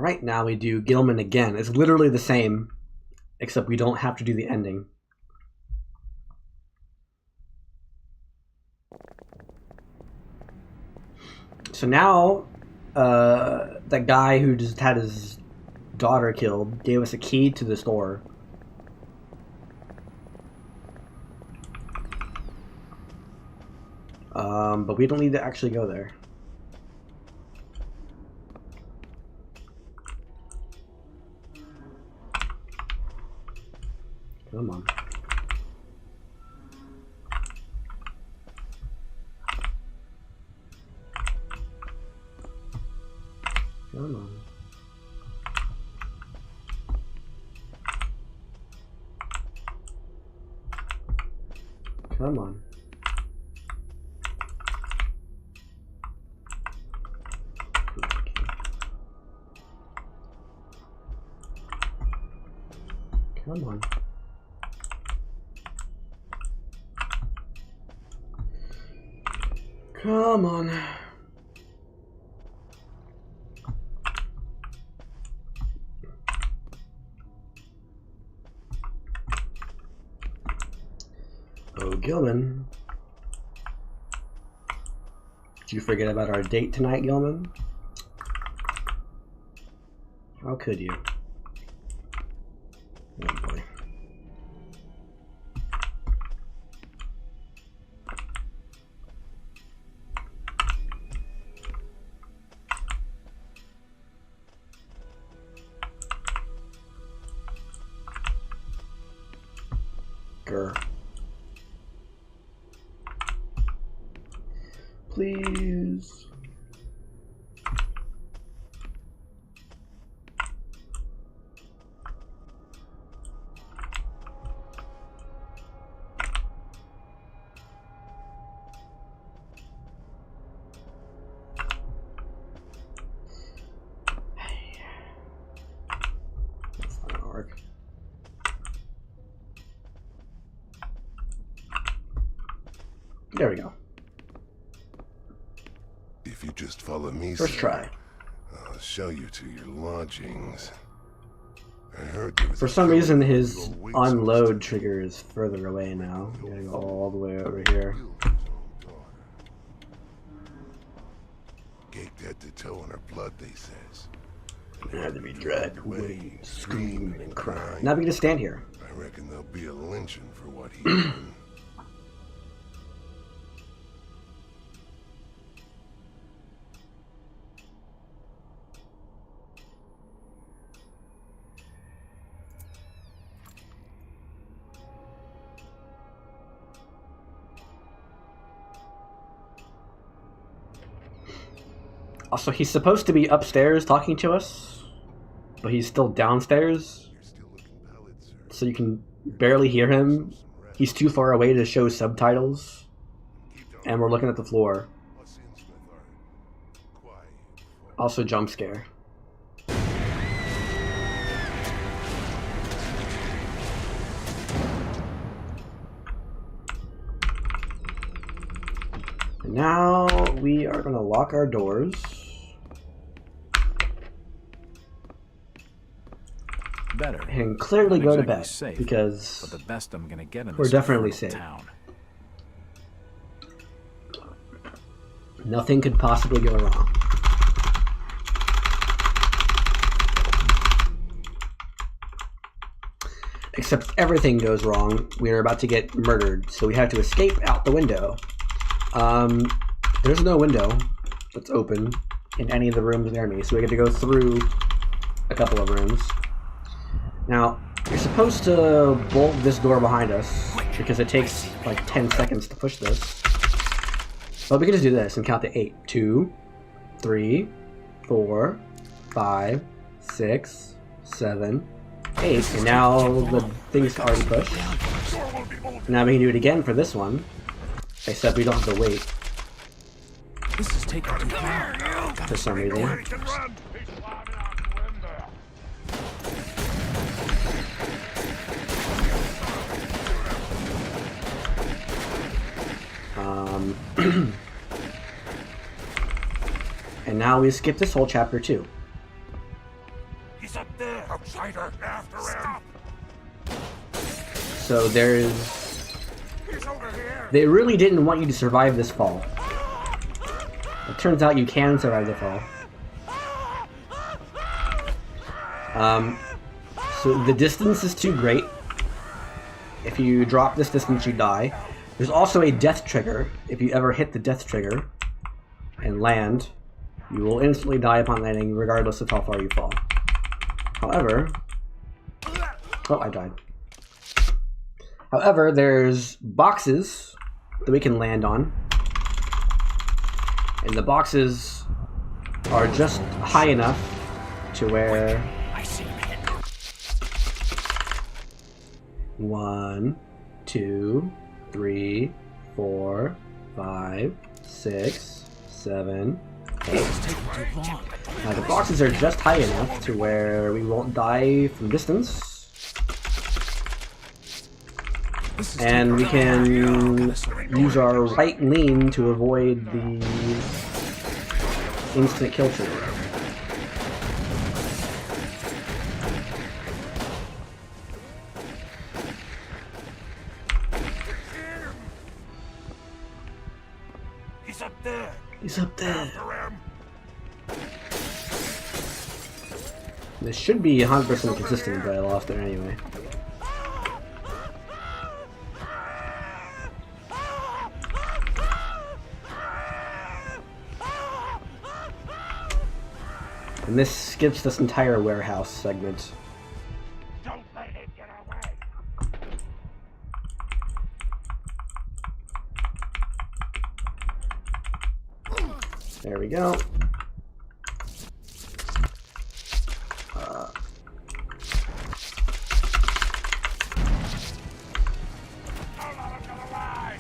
Alright, now we do Gilman again. It's literally the same, except we don't have to do the ending. So now, that guy who just had his daughter killed gave us a key to the store. But we don't need to actually go there. Come on. Come on. Come on. Come on. Come on. Oh, Gilman. Did you forget about our date tonight, Gilman? How could you? Oh boy. Grr. Please. That's not gonna work. There we go. If you just follow me, First sir, try. I'll show you to your lodgings. I heard there was For a some killer reason, who his awaits unload us. trigger is further away now. We gotta go all the way over here. Killed his own daughter. Caked head to toe in her blood, they says. And Had to be dragged away, screaming and crying. Now Now we can just stand here. I reckon there'll be a lynching for what he done. Also, he's supposed to be upstairs talking to us, but he's still downstairs, You're still looking pallid, sir. so you can barely hear him. He's too far away to show subtitles, Keep down. and we're looking at the floor. Us in Smith are quiet. Also, jump scare. And now we are going to lock our doors. Better. And clearly Not go to exactly bed, safe, because but the best I'm gonna get in we're this definitely infernal safe. town. Nothing could possibly go wrong. Except everything goes wrong. We are about to get murdered, so we have to escape out the window. There's no window that's open in any of the rooms near me, so we get to go through a couple of rooms. Now, you're supposed to bolt this door behind us, because it takes like 10 seconds to push this. But we can just do this and count to 8. 2, 3, 4, 5, 6, 7, 8. And now the thing's already pushed. Now we can do it again for this one, except we don't have to wait This is taking too long. for some reason. And now we skip this whole chapter too. Outsider, after him! So there's... He's over here! They really didn't want you to survive this fall. It turns out you can survive the fall. So the distance is too great. If you drop this distance, you die. There's also a death trigger. If you ever hit the death trigger and land, you will instantly die upon landing, regardless of how far you fall. However... Oh, I died. However, there's boxes that we can land on. And the boxes are just high enough to where... I see him. 1, 2, 3, 4, 5, 6, 7, 8. It's taking too long. Now the boxes are just high enough to where we won't die from distance. And we can use our right lean to avoid the instant kill trigger. He's up there! He's up there. After him! This should be 100% consistent, but I lost it anyway. And this skips this entire warehouse segment. Don't let him get away! There we go. Don't let him get away!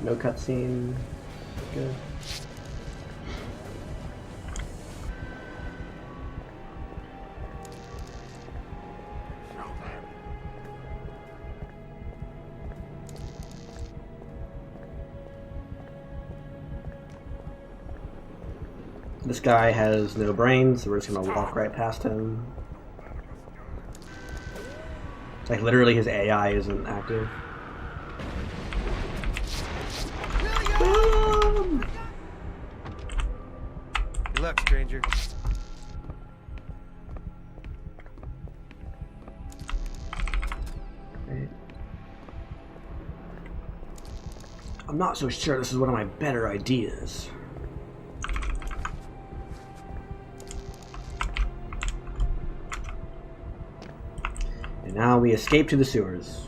No cutscene. Good. This guy has no brains, so we're just gonna walk right past him. It's like literally his AI isn't active. William! Good luck, stranger. Right. I'm not so sure this is one of my better ideas. And now we escape to the sewers.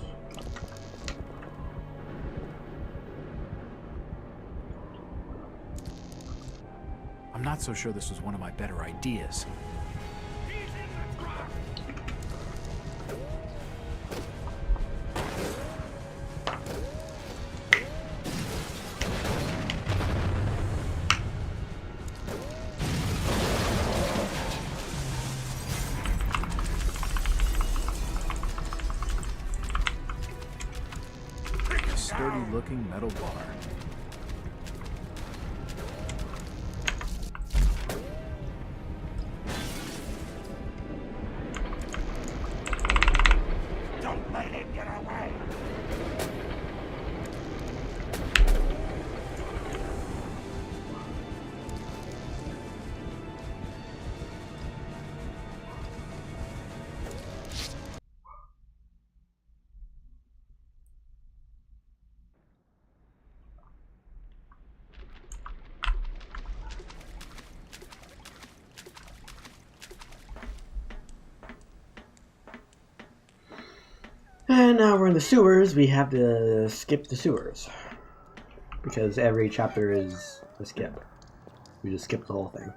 I'm not so sure this was one of my better ideas. Sturdy-looking metal bar. Don't let him get away! And now we're in the sewers, we have to skip the sewers. Because every chapter is a skip. We just skip the whole thing.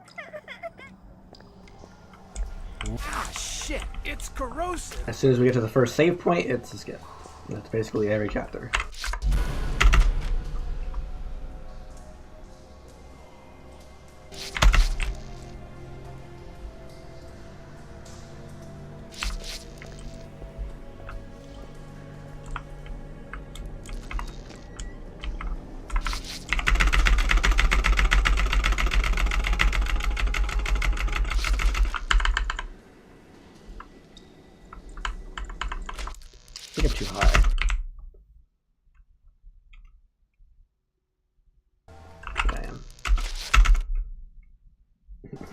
Ah, shit! It's corrosive! As soon as we get to the first save point, it's a skip. That's basically every chapter. think I'm too high. Yeah, I am.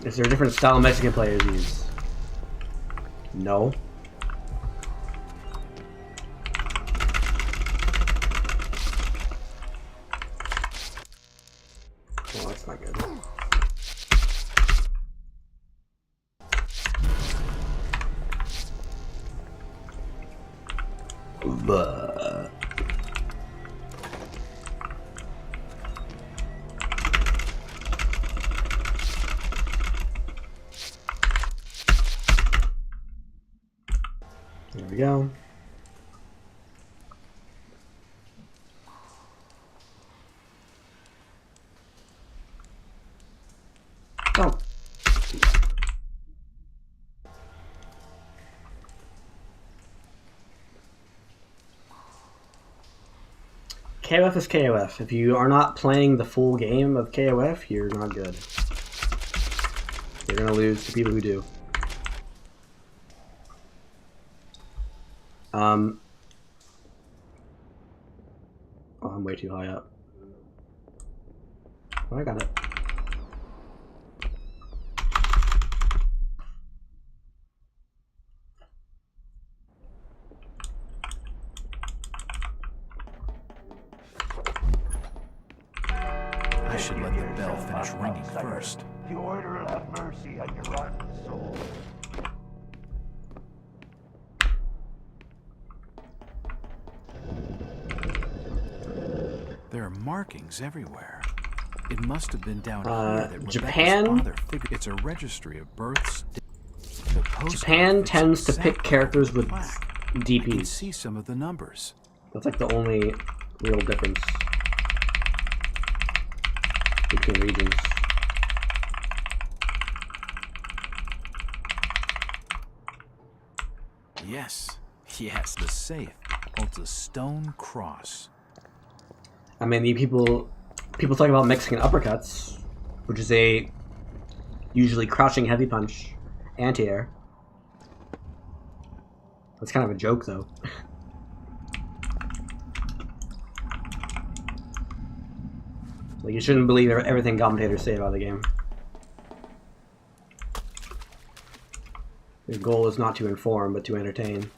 Is there a different style Mexican players use? No. Oh, that's not good. Buh. There we go. Oh. KOF is KOF. If you are not playing the full game of KOF, you're not good. You're gonna lose to people who do. Oh, I'm way too high up. Oh, I got it. I should let the bell finish ringing first. The order will have mercy on your rotten soul. There are markings everywhere. It must have been down here that Japan? Rebecca's father figured. It's a registry of births. Japan tends to pick characters with I can DPs. see some of the numbers. That's like the only real difference between regions. Yes, the safe holds a stone cross. I mean, people talk about Mexican uppercuts, which is a usually crouching heavy punch anti-air. That's kind of a joke, though. Like, you shouldn't believe everything commentators say about the game. The goal is not to inform, but to entertain.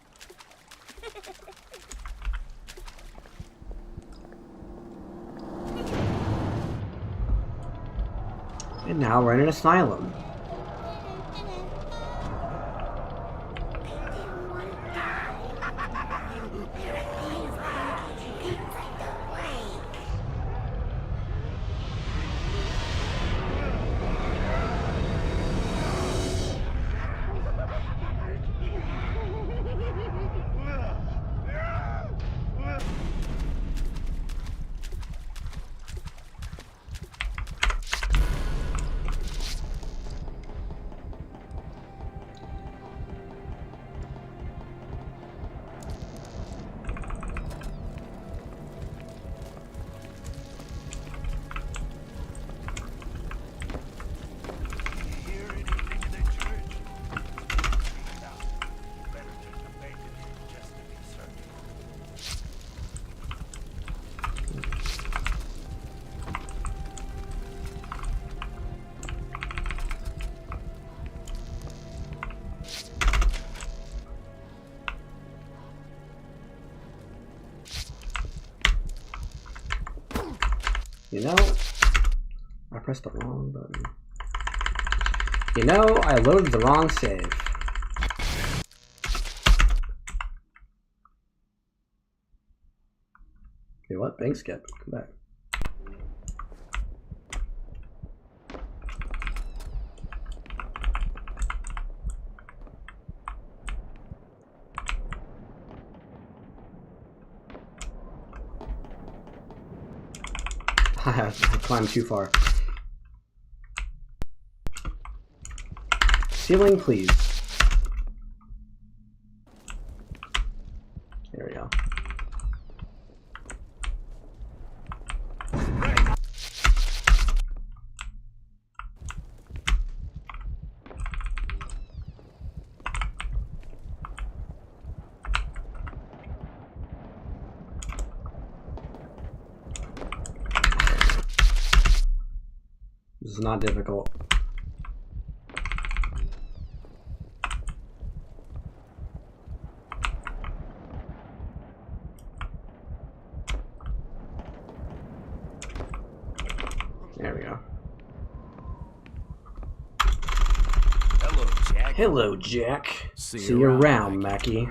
And now we're in an asylum. You know, I pressed the wrong button. You know, I loaded the wrong save. Hey, what? Bank skip. Come back. I climbed too far. Ceiling, please. There we go. It's not difficult. There we go. Hello, Jack. Hello, Jack. See you you around, around, Mackie.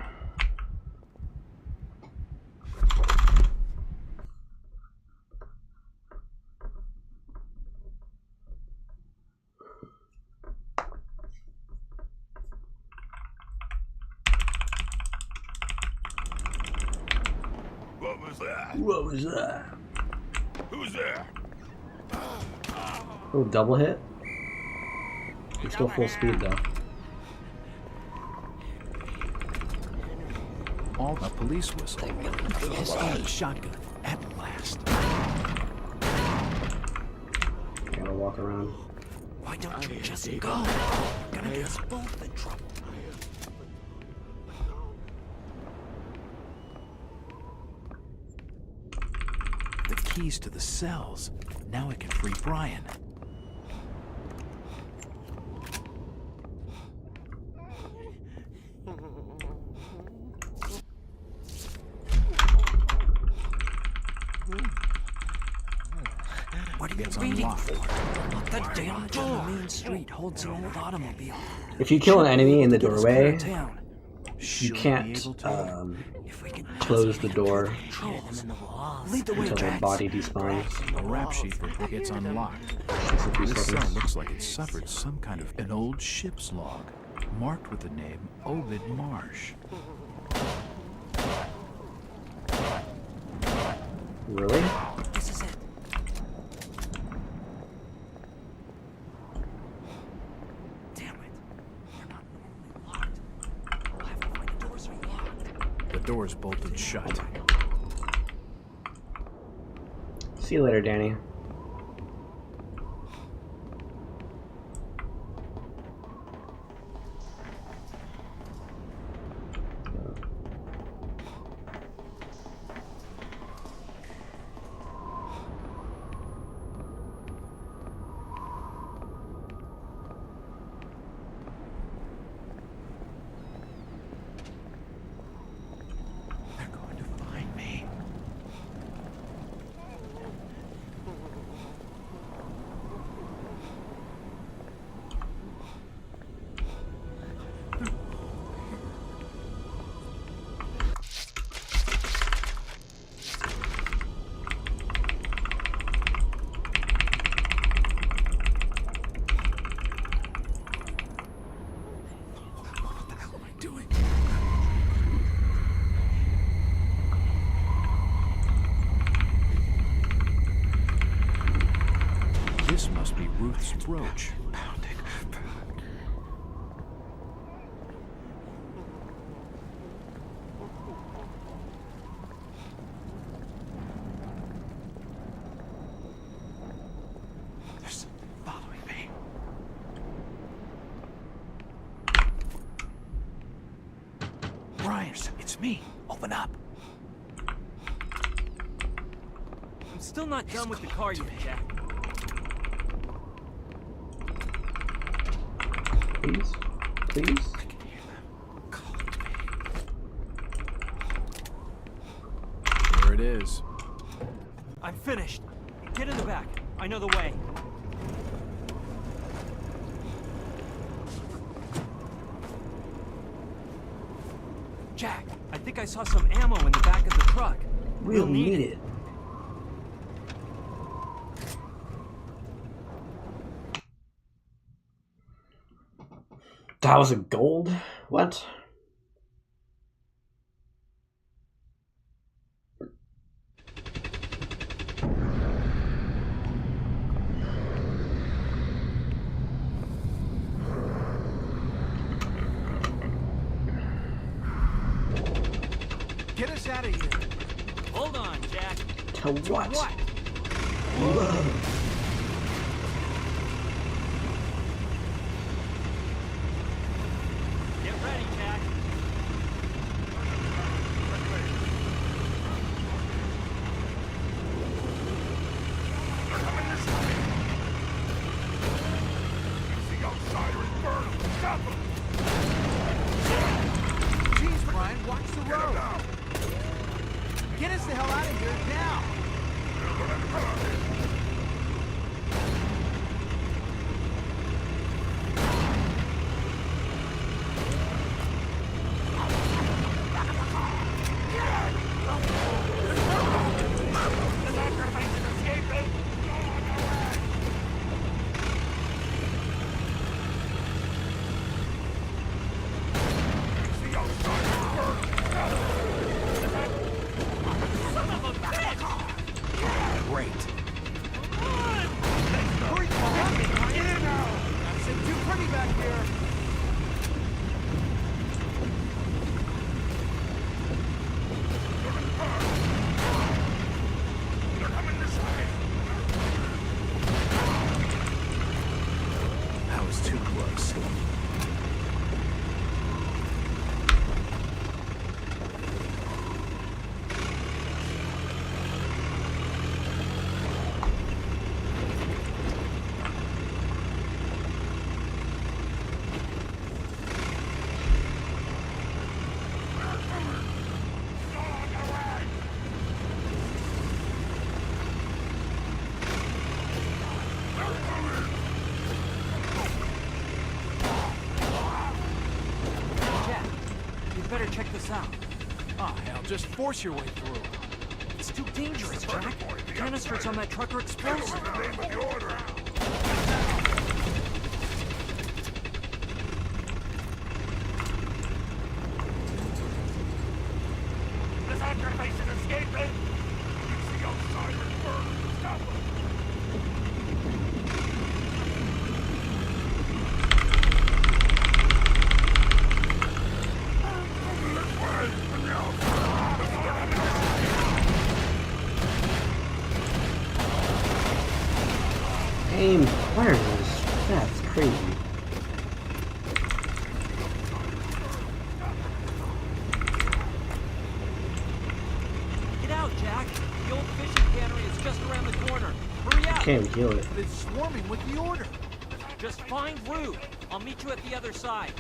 What was that? What was that? Who's there? Oh, double hit? He's still full speed though. All a police whistle. A shotgun at last. Gotta walk around. Why don't you just go? You're gonna get us both in trouble. The keys to the cells. Now I can free Brian. What are you It's waiting unlocked. for? Look, the damn door. The main street holds an old automobile. If you kill an enemy in the Get us clear doorway, of town. you Should be can't able to. If we can close the door controls. Lead the way, until the Jax. body despawns. A rap sheet for book gets unlocked. Takes a few This cell seconds. looks like it suffered some kind of an old ship's log, marked with the name Ovid Marsh. Really? This is it. Damn it. They're not normally locked. We'll have to find the doors are locked. The door's bolted shut. See you later, Danny. They're going to find me. What the hell am I doing? This must be Ruth's brooch. Pounding. There's something following me. Brian, it's me. Open up. I'm still not done with the car yet, Jack. Please? Please? I can hear them calling me. There it is. I'm finished. Get in the back. I know the way. Jack, I think I saw some ammo in the back of the truck. We'll need it. That was a gold? What? Get us out of here. Hold on, Jack. To what? What? Get ready, Jack. Jeez, Brian, watch the road. Get us the hell out of here now. Better check this out. Oh, hell, just force your way through. It's too dangerous, Jack. Canisters on that truck are explosive. This occupation escaping! It's the outsider bird! Stop him! Aim fires. That's crazy. Get out, Jack. The old fishing cannery is just around the corner. Hurry up. Can't heal it. It's swarming with the order. Just find Rue. I'll meet you at the other side.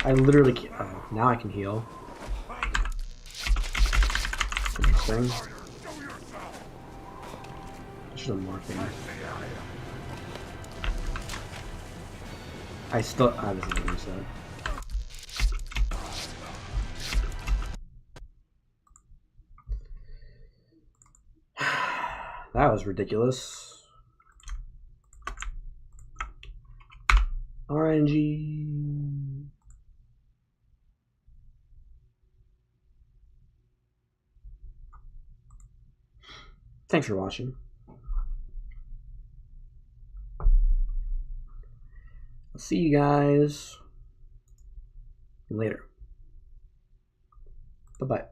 I literally can't. Oh, now I can heal. Interesting. Should have morphine. I still. Ah, this is what he said. That was ridiculous. RNG. Thanks for watching. I'll see you guys later. Bye-bye.